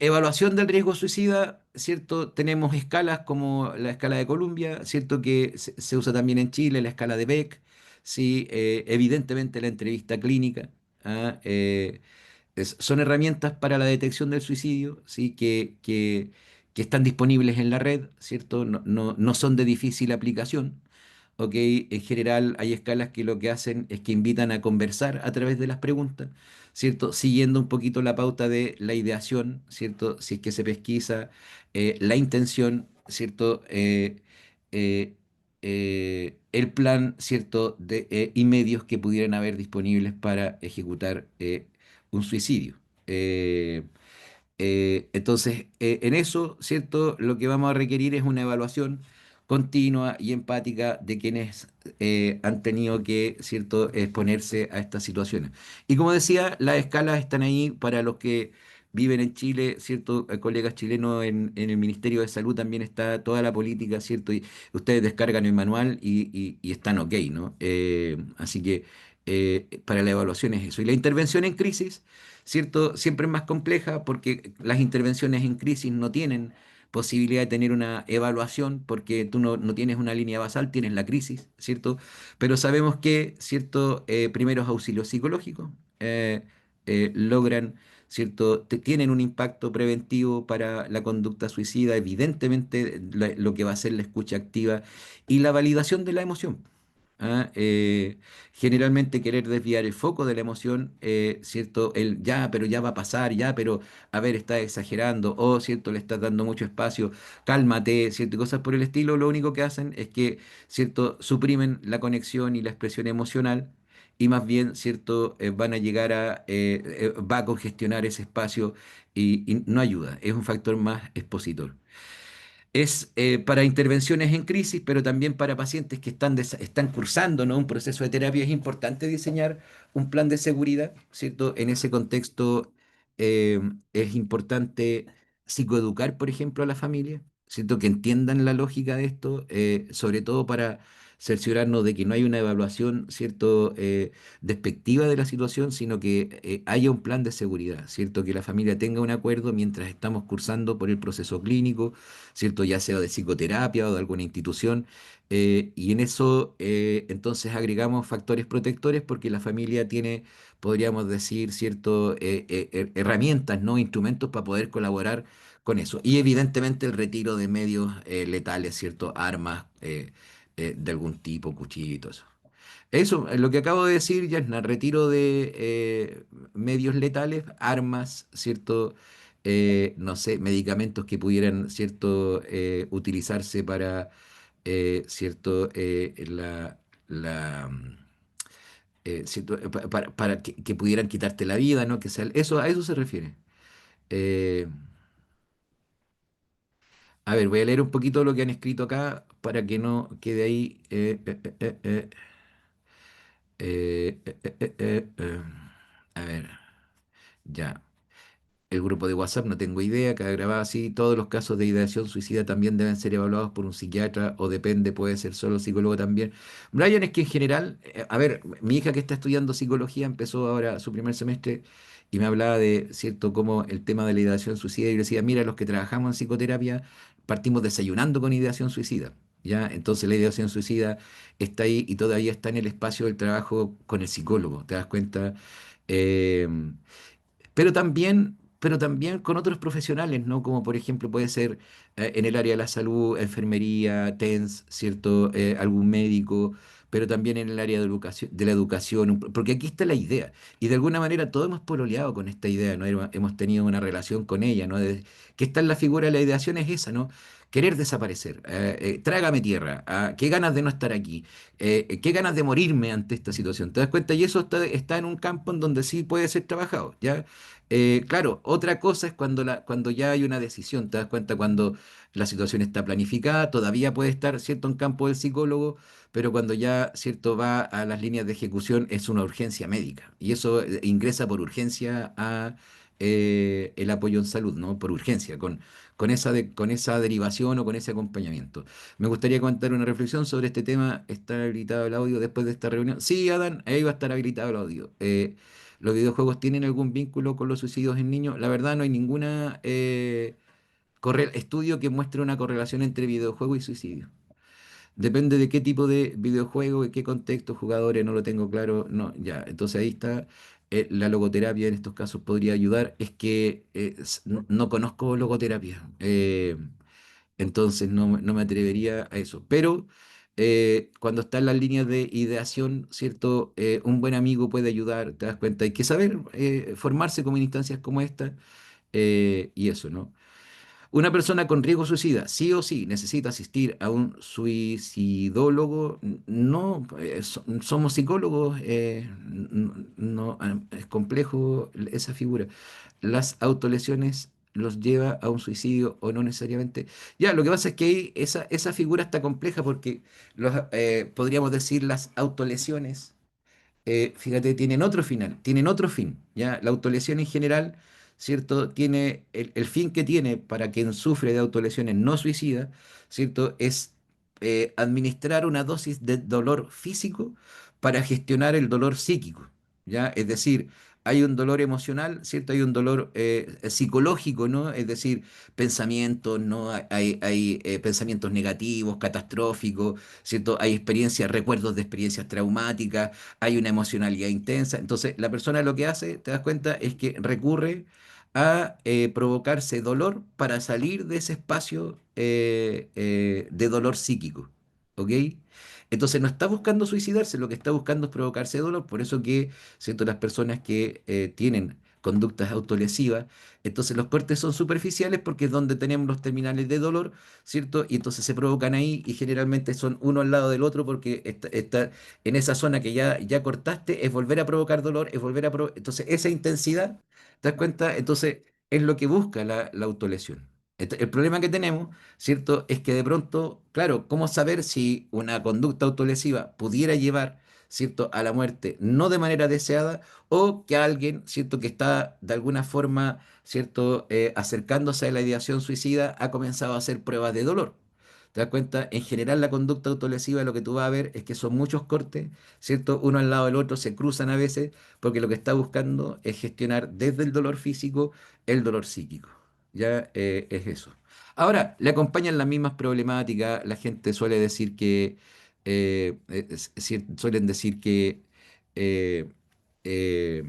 Evaluación del riesgo suicida, ¿cierto? Tenemos escalas como la escala de Columbia, ¿cierto? Que se usa también en Chile, la escala de Beck, ¿sí? Evidentemente la entrevista clínica. ¿Ah? Son herramientas para la detección del suicidio, ¿sí? Que están disponibles en la red, ¿cierto? No son de difícil aplicación. ¿Ok? En general hay escalas que lo que hacen es que invitan a conversar a través de las preguntas, ¿cierto? Siguiendo un poquito la pauta de la ideación, ¿cierto? Si es que se pesquisa la intención, ¿cierto? Eh, el plan, ¿cierto?, y medios que pudieran haber disponibles para ejecutar un suicidio. Eh, entonces, en eso, ¿cierto? Lo que vamos a requerir es una evaluación continua y empática de quienes han tenido que, ¿cierto?, exponerse a estas situaciones. Y como decía, las escalas están ahí para los que viven en Chile, ¿cierto? Colegas chilenos en el Ministerio de Salud también está toda la política, ¿cierto? Y ustedes descargan el manual y están ok, ¿no? Así que para la evaluación es eso. Y la intervención en crisis, ¿cierto? Siempre es más compleja porque las intervenciones en crisis no tienen posibilidad de tener una evaluación porque tú no tienes una línea basal, tienes la crisis, ¿cierto? Pero sabemos que, ¿cierto? Primeros auxilios psicológicos logran, ¿cierto? Tienen un impacto preventivo para la conducta suicida, evidentemente lo que va a ser la escucha activa y la validación de la emoción. ¿Ah? Generalmente querer desviar el foco de la emoción, ¿cierto? El ya, pero ya va a pasar, ya, pero a ver, estás exagerando, o ¿cierto? Le estás dando mucho espacio, cálmate, ¿cierto? Y cosas por el estilo, lo único que hacen es que, ¿cierto? Suprimen la conexión y la expresión emocional y más bien, ¿cierto? Van a llegar va a congestionar ese espacio y no ayuda, es un factor más expositor. Es para intervenciones en crisis, pero también para pacientes que están cursando, ¿no?, un proceso de terapia. Es importante diseñar un plan de seguridad, ¿cierto? En ese contexto eh, es importante psicoeducar, por ejemplo, a la familia, ¿cierto? Que entiendan la lógica de esto, sobre todo para cerciorarnos de que no hay una evaluación, ¿cierto? Despectiva de la situación, sino que haya un plan de seguridad, ¿cierto? Que la familia tenga un acuerdo mientras estamos cursando por el proceso clínico, ¿cierto? Ya sea de psicoterapia o de alguna institución. Y en eso entonces agregamos factores protectores porque la familia tiene, podríamos decir, ¿cierto? Herramientas, ¿no? Instrumentos para poder colaborar con eso. Y evidentemente el retiro de medios letales, ¿cierto? Armas de algún tipo, cuchillo y todo eso. Eso, lo que acabo de decir, ya es retiro de medios letales, armas, ¿cierto? No sé, medicamentos que pudieran, ¿cierto? Utilizarse para, ¿cierto? ¿Cierto? Para que pudieran quitarte la vida, ¿no? Que sea, eso, a eso se refiere. Eh, a ver, voy a leer un poquito lo que han escrito acá para que no quede ahí. A ver, ya. El grupo de WhatsApp, no tengo idea, queda grabado así. Todos los casos de ideación suicida también deben ser evaluados por un psiquiatra o depende, puede ser solo psicólogo también. Brian, es que en general, a ver, mi hija que está estudiando psicología empezó ahora su primer semestre y me hablaba de, cierto, cómo el tema de la ideación suicida y yo le decía, mira, los que trabajamos en psicoterapia partimos desayunando con ideación suicida. ¿Ya? Entonces la ideación suicida está ahí y todavía está en el espacio del trabajo con el psicólogo, ¿te das cuenta? Eh, pero también con otros profesionales, ¿no? Como por ejemplo puede ser en el área de la salud, enfermería, TENS, ¿cierto? Algún médico, pero también en el área de la educación, porque aquí está la idea. Y de alguna manera todos hemos pololeado con esta idea, ¿no? Hemos tenido una relación con ella, ¿no? Que está en la figura de la ideación es esa, ¿no? Querer desaparecer, trágame tierra, qué ganas de no estar aquí, qué ganas de morirme ante esta situación. ¿Te das cuenta? Y eso está en un campo en donde sí puede ser trabajado, ¿ya? Claro, otra cosa es cuando ya hay una decisión, te das cuenta cuando la situación está planificada, todavía puede estar, ¿cierto?, en campo del psicólogo, pero cuando ya, ¿cierto?, va a las líneas de ejecución es una urgencia médica y eso ingresa por urgencia a el apoyo en salud, ¿no? Por urgencia, con esa derivación o con ese acompañamiento. Me gustaría contar una reflexión sobre este tema. ¿Está habilitado el audio después de esta reunión? Sí, Adán, ahí va a estar habilitado el audio. ¿Los videojuegos tienen algún vínculo con los suicidios en niños? La verdad no hay ninguna estudio que muestre una correlación entre videojuego y suicidio. Depende de qué tipo de videojuego, en qué contexto, jugadores, no lo tengo claro. No, ya, entonces ahí está. La logoterapia en estos casos podría ayudar. Es que no conozco logoterapia. Entonces no me atrevería a eso. Pero cuando está en las líneas de ideación, ¿cierto? Un buen amigo puede ayudar, te das cuenta. Hay que saber formarse como en instancias como esta y eso, ¿no? Una persona con riesgo suicida, sí o sí, necesita asistir a un suicidólogo. No, somos psicólogos, no, es complejo esa figura. Las autolesiones los lleva a un suicidio o no necesariamente. Ya, lo que pasa es que ahí esa figura está compleja porque podríamos decir las autolesiones fíjate, tienen otro final, tienen otro fin, ¿ya? La autolesión en general, ¿cierto? Tiene el fin que tiene para quien sufre de autolesiones no suicida, ¿cierto? Es administrar una dosis de dolor físico para gestionar el dolor psíquico, ¿ya? Es decir, hay un dolor emocional, ¿cierto? Hay un dolor psicológico, ¿no? Es decir, pensamientos, ¿no? Hay pensamientos negativos, catastróficos, ¿cierto? Hay experiencias, recuerdos de experiencias traumáticas, hay una emocionalidad intensa. Entonces, la persona lo que hace, te das cuenta, es que recurre a provocarse dolor para salir de ese espacio de dolor psíquico. ¿Ok? Entonces no está buscando suicidarse, lo que está buscando es provocarse dolor. Por eso que, siento las personas que tienen conductas autolesivas, entonces los cortes son superficiales porque es donde tenemos los terminales de dolor, ¿cierto? Y entonces se provocan ahí y generalmente son uno al lado del otro porque está en esa zona que ya cortaste, es volver a provocar dolor, es volver a provocar. Entonces, esa intensidad, ¿te das cuenta? Entonces, es lo que busca la autolesión. El problema que tenemos, ¿cierto? Es que de pronto, claro, ¿cómo saber si una conducta autolesiva pudiera llevar, ¿cierto?, a la muerte, no de manera deseada, o que alguien, ¿cierto?, que está de alguna forma, ¿cierto?, acercándose a la ideación suicida, ha comenzado a hacer pruebas de dolor. ¿Te das cuenta? En general, la conducta autolesiva lo que tú vas a ver es que son muchos cortes, ¿cierto? Uno al lado del otro, se cruzan a veces, porque lo que está buscando es gestionar desde el dolor físico el dolor psíquico. Ya es eso. Ahora, le acompañan las mismas problemáticas. La gente suele decir que, suelen decir que eh, eh,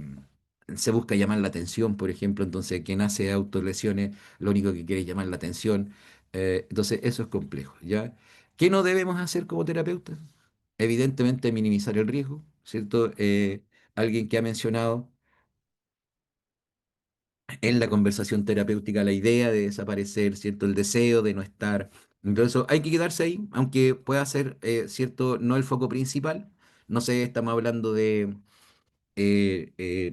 se busca llamar la atención, por ejemplo. Entonces, quien hace autolesiones, lo único que quiere es llamar la atención. Entonces, eso es complejo, ¿ya? ¿Qué no debemos hacer como terapeutas? Evidentemente, minimizar el riesgo, ¿cierto? Alguien que ha mencionado en la conversación terapéutica la idea de desaparecer, ¿cierto? El deseo de no estar. Entonces, hay que quedarse ahí, aunque pueda ser, ¿cierto? No el foco principal. No sé, estamos hablando de,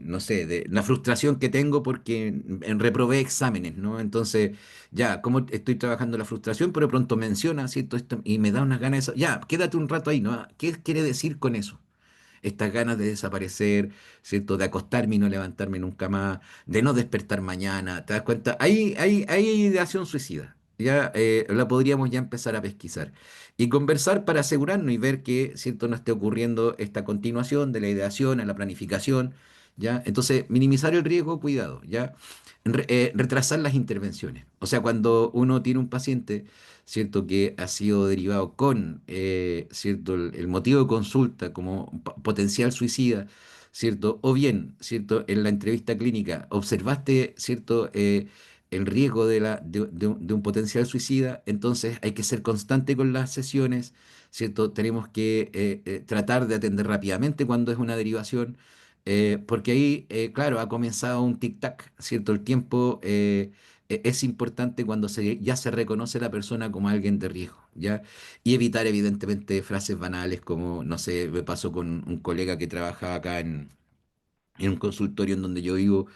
no sé, de la frustración que tengo porque reprobé exámenes, ¿no? Entonces, ya, ¿cómo estoy trabajando la frustración? Pero pronto menciona, ¿cierto? Esto, y me da unas ganas de... Ya, quédate un rato ahí, ¿no? ¿Qué quiere decir con eso? Estas ganas de desaparecer, ¿cierto? De acostarme y no levantarme nunca más, de no despertar mañana, ¿te das cuenta? Hay ideación suicida. Ya la podríamos ya empezar a pesquisar y conversar para asegurarnos y ver que, ¿cierto?, no esté ocurriendo esta continuación de la ideación a la planificación, ¿ya? Entonces, minimizar el riesgo, cuidado, ¿ya? Retrasar las intervenciones. O sea, cuando uno tiene un paciente, ¿cierto?, que ha sido derivado con, ¿cierto?, el motivo de consulta como potencial suicida, ¿cierto? O bien, ¿cierto?, en la entrevista clínica observaste, ¿cierto?, el riesgo de un potencial suicida, entonces hay que ser constante con las sesiones, ¿cierto? Tenemos que tratar de atender rápidamente cuando es una derivación, porque ahí, claro, ha comenzado un tic-tac, ¿cierto? El tiempo es importante cuando ya se reconoce la persona como alguien de riesgo, ¿ya? Y evitar, evidentemente, frases banales como, no sé, me pasó con un colega que trabaja acá en un consultorio en donde yo vivo,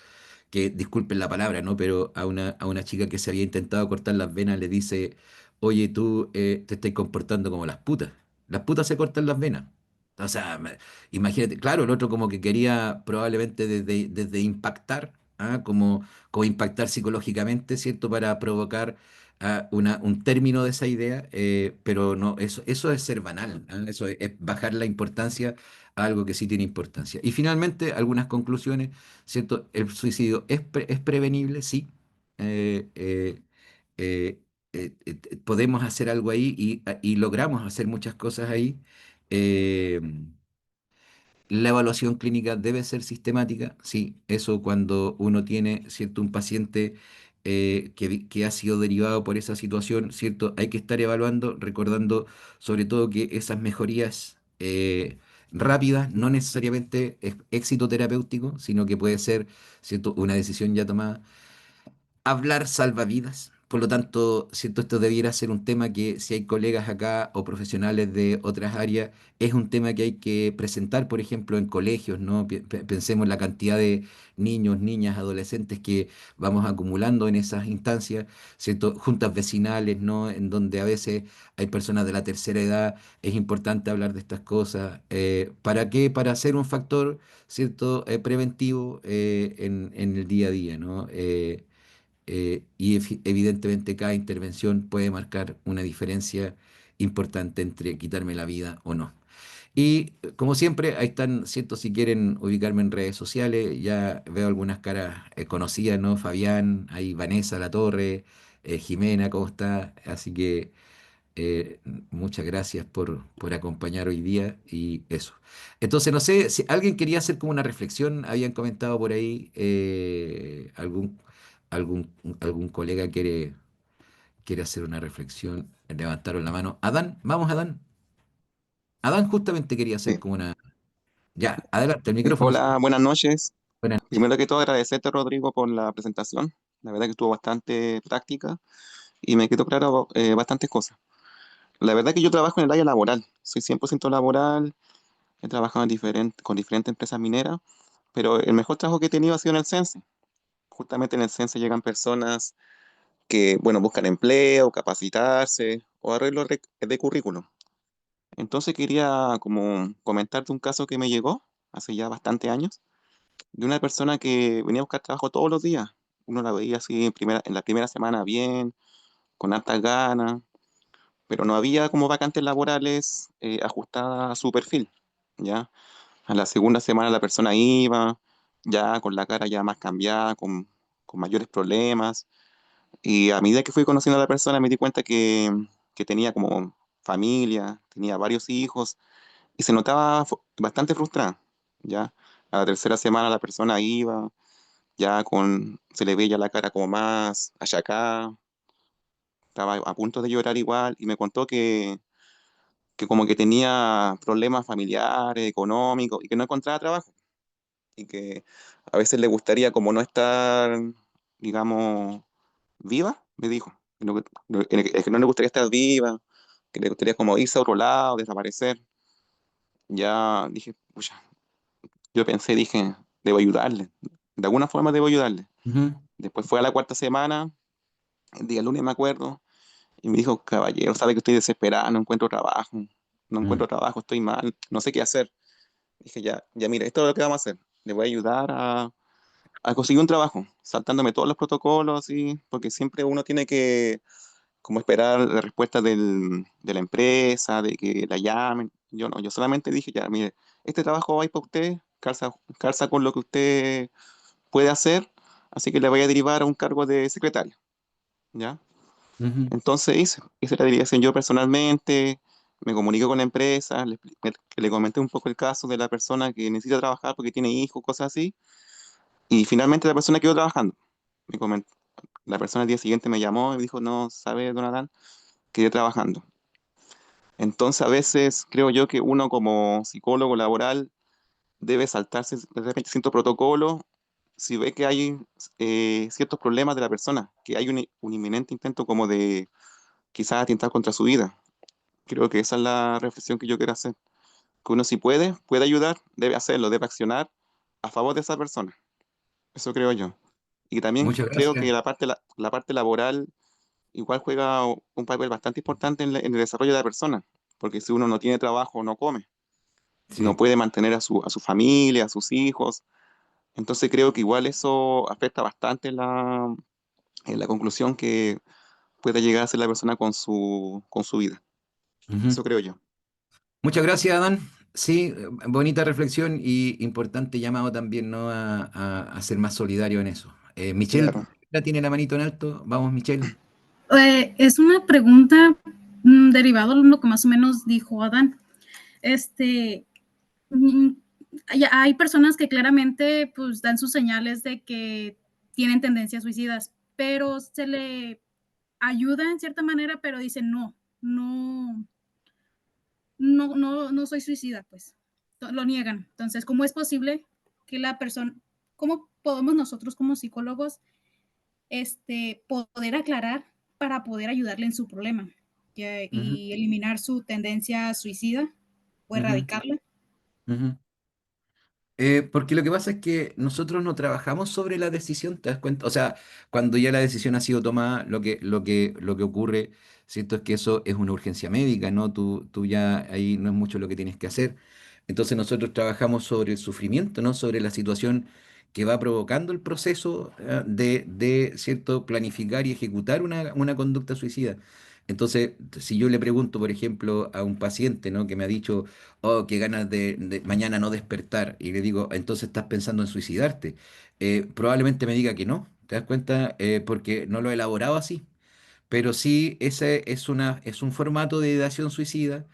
que disculpen la palabra, ¿no? Pero a una chica que se había intentado cortar las venas le dice, oye, tú te estás comportando como las putas. Las putas se cortan las venas. O sea, imagínate, claro, el otro como que quería probablemente desde impactar, ¿ah? Como impactar psicológicamente, ¿cierto? Para provocar un término de esa idea, pero no, eso es ser banal, ¿ah? Eso es bajar la importancia a algo que sí tiene importancia. Y finalmente, algunas conclusiones. ¿Cierto? El suicidio es prevenible, sí. Eh, eh, eh, Podemos hacer algo ahí y logramos hacer muchas cosas ahí. Eh, la evaluación clínica debe ser sistemática, sí. Eso cuando uno tiene, ¿cierto?, un paciente que ha sido derivado por esa situación, ¿cierto? Hay que estar evaluando, recordando sobre todo que esas mejorías rápidas no necesariamente es éxito terapéutico, sino que puede ser, ¿cierto?, una decisión ya tomada. Hablar salva vidas, Por lo tanto, siento esto debiera ser un tema que si hay colegas acá o profesionales de otras áreas, es un tema que hay que presentar, por ejemplo, en colegios, ¿no? Pensemos en la cantidad de niños, niñas, adolescentes que vamos acumulando en esas instancias, ¿cierto? Juntas vecinales, ¿no? En donde a veces hay personas de la tercera edad, es importante hablar de estas cosas. ¿Para qué? Para ser un factor, ¿cierto? Preventivo en el día a día, ¿no? Evidentemente cada intervención puede marcar una diferencia importante entre quitarme la vida o no. Y como siempre, ahí están, siento si quieren ubicarme en redes sociales, ya veo algunas caras conocidas, ¿no? Fabián, ahí Vanessa La Torre, Jimena, ¿cómo está? Así que eh, muchas gracias por acompañar hoy día y eso. Entonces, no sé si alguien quería hacer como una reflexión, habían comentado por ahí, algún colega quiere hacer una reflexión, levantaron la mano. Adán, vamos, Adán. Adán justamente quería hacer Sí. como una... Ya, adelante, el micrófono es Hola, suyo. buenas noches. Buenas noches. Primero que todo, agradecerte, Rodrigo, por la presentación. La verdad que estuvo bastante práctica y me quedó claro bastantes cosas. La verdad que yo trabajo en el área laboral. Soy 100% laboral, he trabajado con diferentes empresas mineras, pero el mejor trabajo que he tenido ha sido en el CENSE. Justamente en el CENSE llegan personas que, bueno, buscan empleo, capacitarse o arreglos de currículum. Entonces quería como comentarte un caso que me llegó hace ya bastante años de una persona que venía a buscar trabajo todos los días. Uno la veía así en la primera semana bien, con hartas ganas, pero no había como vacantes laborales ajustadas a su perfil, ¿ya? A la segunda semana la persona iba, ya con la cara ya más cambiada, con mayores problemas, y a medida que fui conociendo a la persona me di cuenta que tenía como familia, tenía varios hijos, y se notaba bastante frustrada, ¿ya? A la tercera semana la persona iba se le veía la cara como más achacada, estaba a punto de llorar igual y me contó que como que tenía problemas familiares, económicos y que no encontraba trabajo y que a veces le gustaría como no estar, digamos, viva, me dijo. Que no le gustaría estar viva, que le gustaría como irse a otro lado, desaparecer. Ya dije, pucha, yo pensé, dije, debo ayudarle, de alguna forma debo ayudarle. Ujú, Después fue a la cuarta semana, el día lunes me acuerdo, y me dijo, caballero, sabe que estoy desesperado, no mm, encuentro trabajo, estoy mal, no sé qué hacer. Dije, ya mire, esto es lo que vamos a hacer. Le voy a ayudar a conseguir un trabajo, saltándome todos los protocolos, y, porque siempre uno tiene que como esperar la respuesta de la empresa, de que la llamen. Yo no, yo solamente dije, ya, mire, este trabajo va a ir para usted, calza con lo que usted puede hacer, así que le voy a derivar a un cargo de secretario, ¿ya? ujú. Entonces hice la derivación yo personalmente, me comuniqué con la empresa, le comenté un poco el caso de la persona que necesita trabajar porque tiene hijos, cosas así, y finalmente la persona quedó trabajando. Me comentó, la persona al día siguiente me llamó y me dijo, no, ¿sabe, don Adán? Quedé trabajando. Entonces a veces creo yo que uno como psicólogo laboral debe saltarse de repente cierto protocolo si ve que hay ciertos problemas de la persona, que hay un inminente intento como de quizás atentar contra su vida. Creo que esa es la reflexión que yo quiero hacer. Que uno si puede ayudar, debe hacerlo, debe accionar a favor de esa persona. Eso creo yo. Y también Muchas creo que gracias. la parte laboral igual juega un papel bastante importante en el desarrollo de la persona. Porque si uno no tiene trabajo, no come. No Sí. puede mantener a su familia, a sus hijos. Entonces creo que igual eso afecta bastante en la conclusión que puede llegar a ser la persona con su vida. Ujú. Eso creo yo. Muchas gracias, Adán. Sí, bonita reflexión y importante llamado también, ¿no? A ser más solidario en eso. Michelle, Claro. ya tiene la manito en alto. Vamos, Michelle. Es una pregunta derivado de lo que más o menos dijo Adán. Este, mm, hay personas que claramente pues dan sus señales de que tienen tendencias suicidas, pero se le ayuda en cierta manera, pero dicen no, no soy suicida, pues lo niegan. Entonces, ¿cómo es posible que la persona, cómo podemos nosotros como psicólogos poder aclarar para poder ayudarle en su problema Ujú, y eliminar su tendencia suicida o ujú, erradicarla. ujú. Porque lo que pasa es que nosotros no trabajamos sobre la decisión, ¿te das cuenta? O sea, cuando ya la decisión ha sido tomada, lo que ocurre, ¿cierto? Es que eso es una urgencia médica, ¿no? Tú ya ahí no es mucho lo que tienes que hacer. Entonces nosotros trabajamos sobre el sufrimiento, ¿no? Sobre la situación que va provocando el proceso ¿cierto? Planificar y ejecutar una conducta suicida. Entonces, si yo le pregunto, por ejemplo, a un paciente, ¿no? Que me ha dicho, oh, qué ganas de mañana no despertar. Y le digo, entonces estás pensando en suicidarte. Probablemente me diga que no, ¿te das cuenta? Porque no lo he elaborado así. Pero sí, ese es un formato de ideación suicida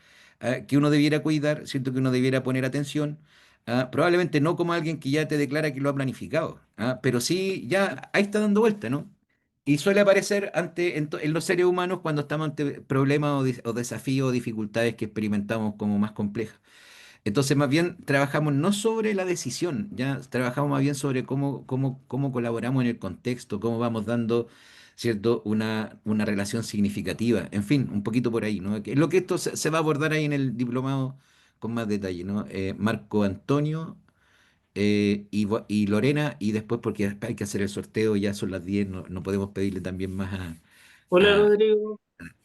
que uno debiera cuidar, siento que uno debiera poner atención. Probablemente no como alguien que ya te declara que lo ha planificado, pero sí ya ahí está dando vuelta, ¿no? Y suele aparecer en los seres humanos cuando estamos ante problemas o desafíos o dificultades que experimentamos como más complejas. Entonces, más bien trabajamos no sobre la decisión, ya trabajamos más bien sobre cómo colaboramos en el contexto, cómo vamos dando, ¿cierto?, una relación significativa. En fin, un poquito por ahí, ¿no? Lo que esto se va a abordar ahí en el diplomado con más detalle, ¿no? Marco Antonio y Lorena, y después, porque hay que hacer el sorteo, ya son las 10, no podemos pedirle también más Hola a- Rodrigo,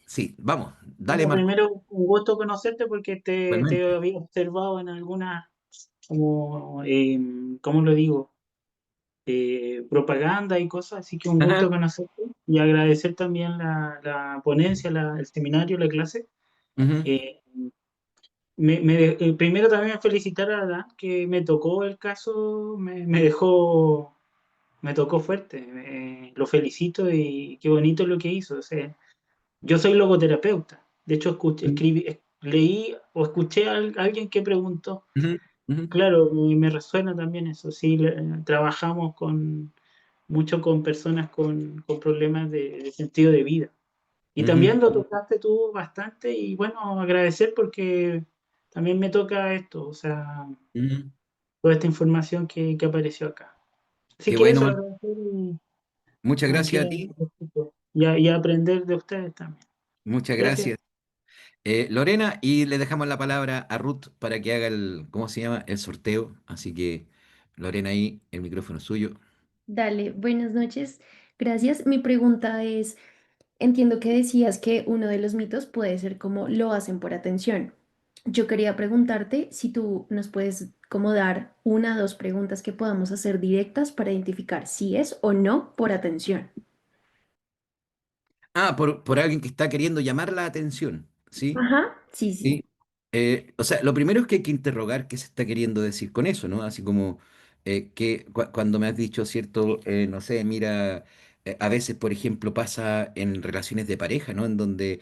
Sí, vamos, dale, bueno, Marco. primero un gusto conocerte porque te Igualmente. había observado en algunas, como, ¿cómo lo digo? Propaganda y cosas, así que un gusto Ajá. conocerte y agradecer también la ponencia, el seminario, la clase. Ujú, Eh, Primero también felicitar a Adán, que me tocó el caso, me tocó fuerte, lo felicito y qué bonito lo que hizo. O sea, yo soy logoterapeuta. De hecho, leí o escuché a alguien que preguntó. ujú, ujú, Claro, y me resuena también eso. Sí, trabajamos mucho con personas con problemas de sentido de vida. Y ujú, también lo tocaste tú bastante y bueno, agradecer porque también me toca esto, o sea, ujú. toda esta información que apareció acá. Así Qué que bueno, eso, Marco. agradecer Muchas a gracias a que ti. y aprender de ustedes también. Muchas Gracias. gracias. Lorena, y le dejamos la palabra a Ruth para que haga ¿cómo se llama? El sorteo. Así que, Lorena, ahí, el micrófono es suyo. Dale, buenas noches. Gracias. Mi pregunta es, entiendo que decías que uno de los mitos puede ser como lo hacen por atención. Yo quería preguntarte si tú nos puedes como dar una o dos preguntas que podamos hacer directas para identificar si es o no por atención. Por alguien que está queriendo llamar la atención, ¿sí? Ajá, sí, sí. Sí. O sea, lo primero es que hay que interrogar qué se está queriendo decir con eso, ¿no? Así como cuando me has dicho, ¿cierto? No sé, mira, a veces, por ejemplo, pasa en relaciones de pareja, ¿no? En donde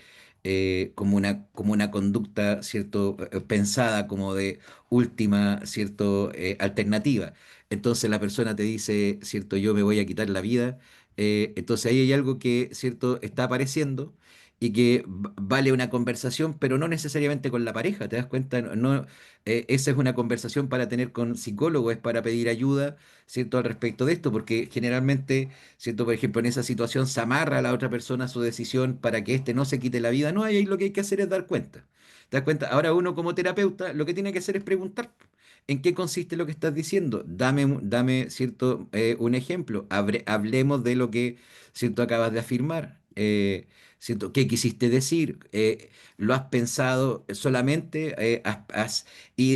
como una conducta, ¿cierto? Pensada como de última, ¿cierto? Alternativa. Entonces la persona te dice, ¿cierto? Yo me voy a quitar la vida. Entonces ahí hay algo que, ¿cierto? Está apareciendo y que vale una conversación, pero no necesariamente con la pareja, ¿te das cuenta? Esa es una conversación para tener con psicólogo, es para pedir ayuda, ¿cierto? Al respecto de esto, porque generalmente, ¿cierto? Por ejemplo, en esa situación se amarra a la otra persona a su decisión para que éste no se quite la vida. No, ahí lo que hay que hacer es dar cuenta. ¿Te das cuenta? Ahora uno como terapeuta lo que tiene que hacer es preguntar. ¿En qué consiste lo que estás diciendo? Dame, ¿cierto? Un ejemplo. Hablemos de lo que, ¿cierto? Acabas de afirmar. ¿Cierto? ¿Qué quisiste decir? ¿Lo has pensado solamente?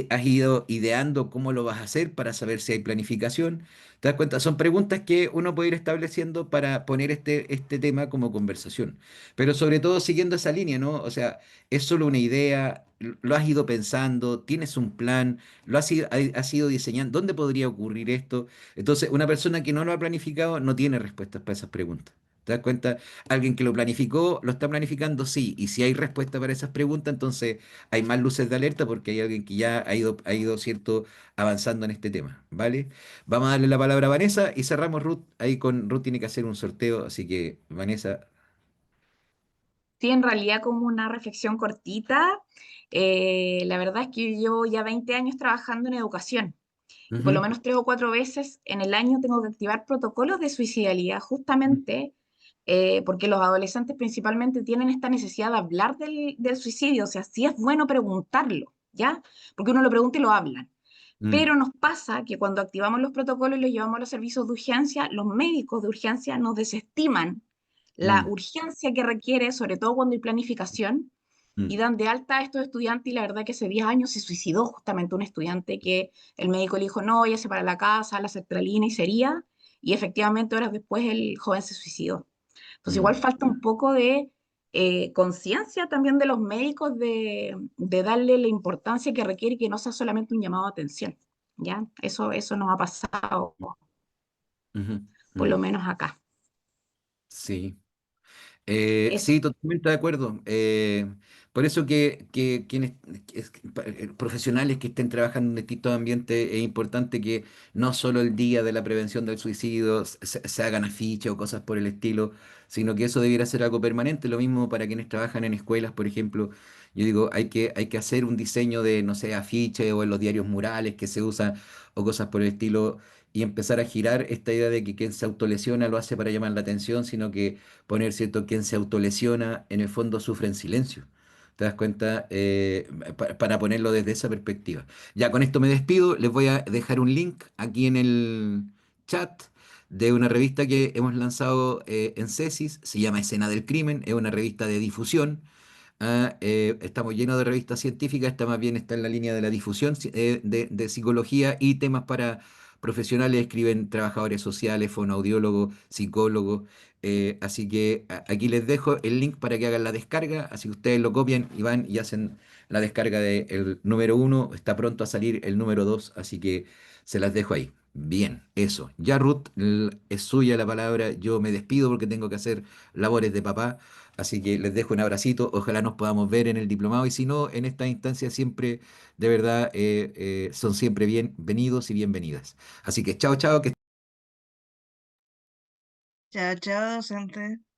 ¿Has ido ideando cómo lo vas a hacer para saber si hay planificación? ¿Te das cuenta? Son preguntas que uno puede ir estableciendo para poner este tema como conversación. Pero sobre todo siguiendo esa línea, ¿no? O sea, es solo una idea, lo has ido pensando, tienes un plan, has ido diseñando. ¿Dónde podría ocurrir esto? Entonces, una persona que no lo ha planificado no tiene respuestas para esas preguntas. ¿Te das cuenta? Alguien que lo planificó, lo está planificando, sí. Y si hay respuesta para esas preguntas, entonces hay más luces de alerta porque hay alguien que ya ha ido, cierto, avanzando en este tema, ¿vale? Vamos a darle la palabra a Vanessa y cerramos Ruth. Ahí con Ruth tiene que hacer un sorteo, así que Vanessa. Sí, en realidad como una reflexión cortita, la verdad es que yo llevo ya 20 años trabajando en educación y por lo Ujú, menos 3 o 4 veces en el año tengo que activar protocolos de suicidalidad justamente porque los adolescentes principalmente tienen esta necesidad de hablar del suicidio, o sea, sí es bueno preguntarlo, ¿ya? Porque uno lo pregunta y lo hablan. Mm, Pero nos pasa que cuando activamos los protocolos y los llevamos a los servicios de urgencia, los médicos de urgencia nos desestiman la mm, urgencia que requiere, sobre todo cuando hay planificación, y mm, dan de alta a estos estudiantes, y la verdad que hace 10 años se suicidó justamente un estudiante que el médico le dijo, no, váyase para la casa, la sertralina y sería, y efectivamente horas después el joven se suicidó. Entonces igual mm. falta un poco de conciencia también de los médicos de darle la importancia que requiere y que no sea solamente un llamado de atención, ¿ya? Eso nos ha pasado, Ujú, por lo mm. menos acá. Sí. Eso. Sí, totalmente de acuerdo. Por eso que quienes profesionales que estén trabajando en distintos ambientes es importante que no solo el día de la prevención del suicidio se hagan afiches o cosas por el estilo, sino que eso debiera ser algo permanente. Lo mismo para quienes trabajan en escuelas, por ejemplo. Yo digo, hay que hacer un diseño de, no sé, afiche o en los diarios murales que se usan o cosas por el estilo y empezar a girar esta idea de que quien se autolesiona lo hace para llamar la atención, sino que poner, ¿cierto? Quien se autolesiona, en el fondo sufre en silencio. ¿Te das cuenta? Para ponerlo desde esa perspectiva. Ya con esto me despido. Les voy a dejar un link aquí en el chat de una revista que hemos lanzado en CESIS. Se llama Escena del Crimen. Es una revista de difusión. Estamos llenos de revistas científicas, esta más bien está en la línea de la difusión de psicología y temas para profesionales, escriben trabajadores sociales, fonoaudiólogos, psicólogos, así que aquí les dejo el link para que hagan la descarga, así que ustedes lo copian y van y hacen la descarga del número uno, está pronto a salir el número dos, así que se las dejo ahí. Bien, eso. Ya Ruth, es suya la palabra, yo me despido porque tengo que hacer labores de papá. Así que les dejo un abracito, ojalá nos podamos ver en el diplomado y si no, en esta instancia siempre, de verdad, son siempre bienvenidos y bienvenidas. Así que chao, chao, que Chao, chao, docente.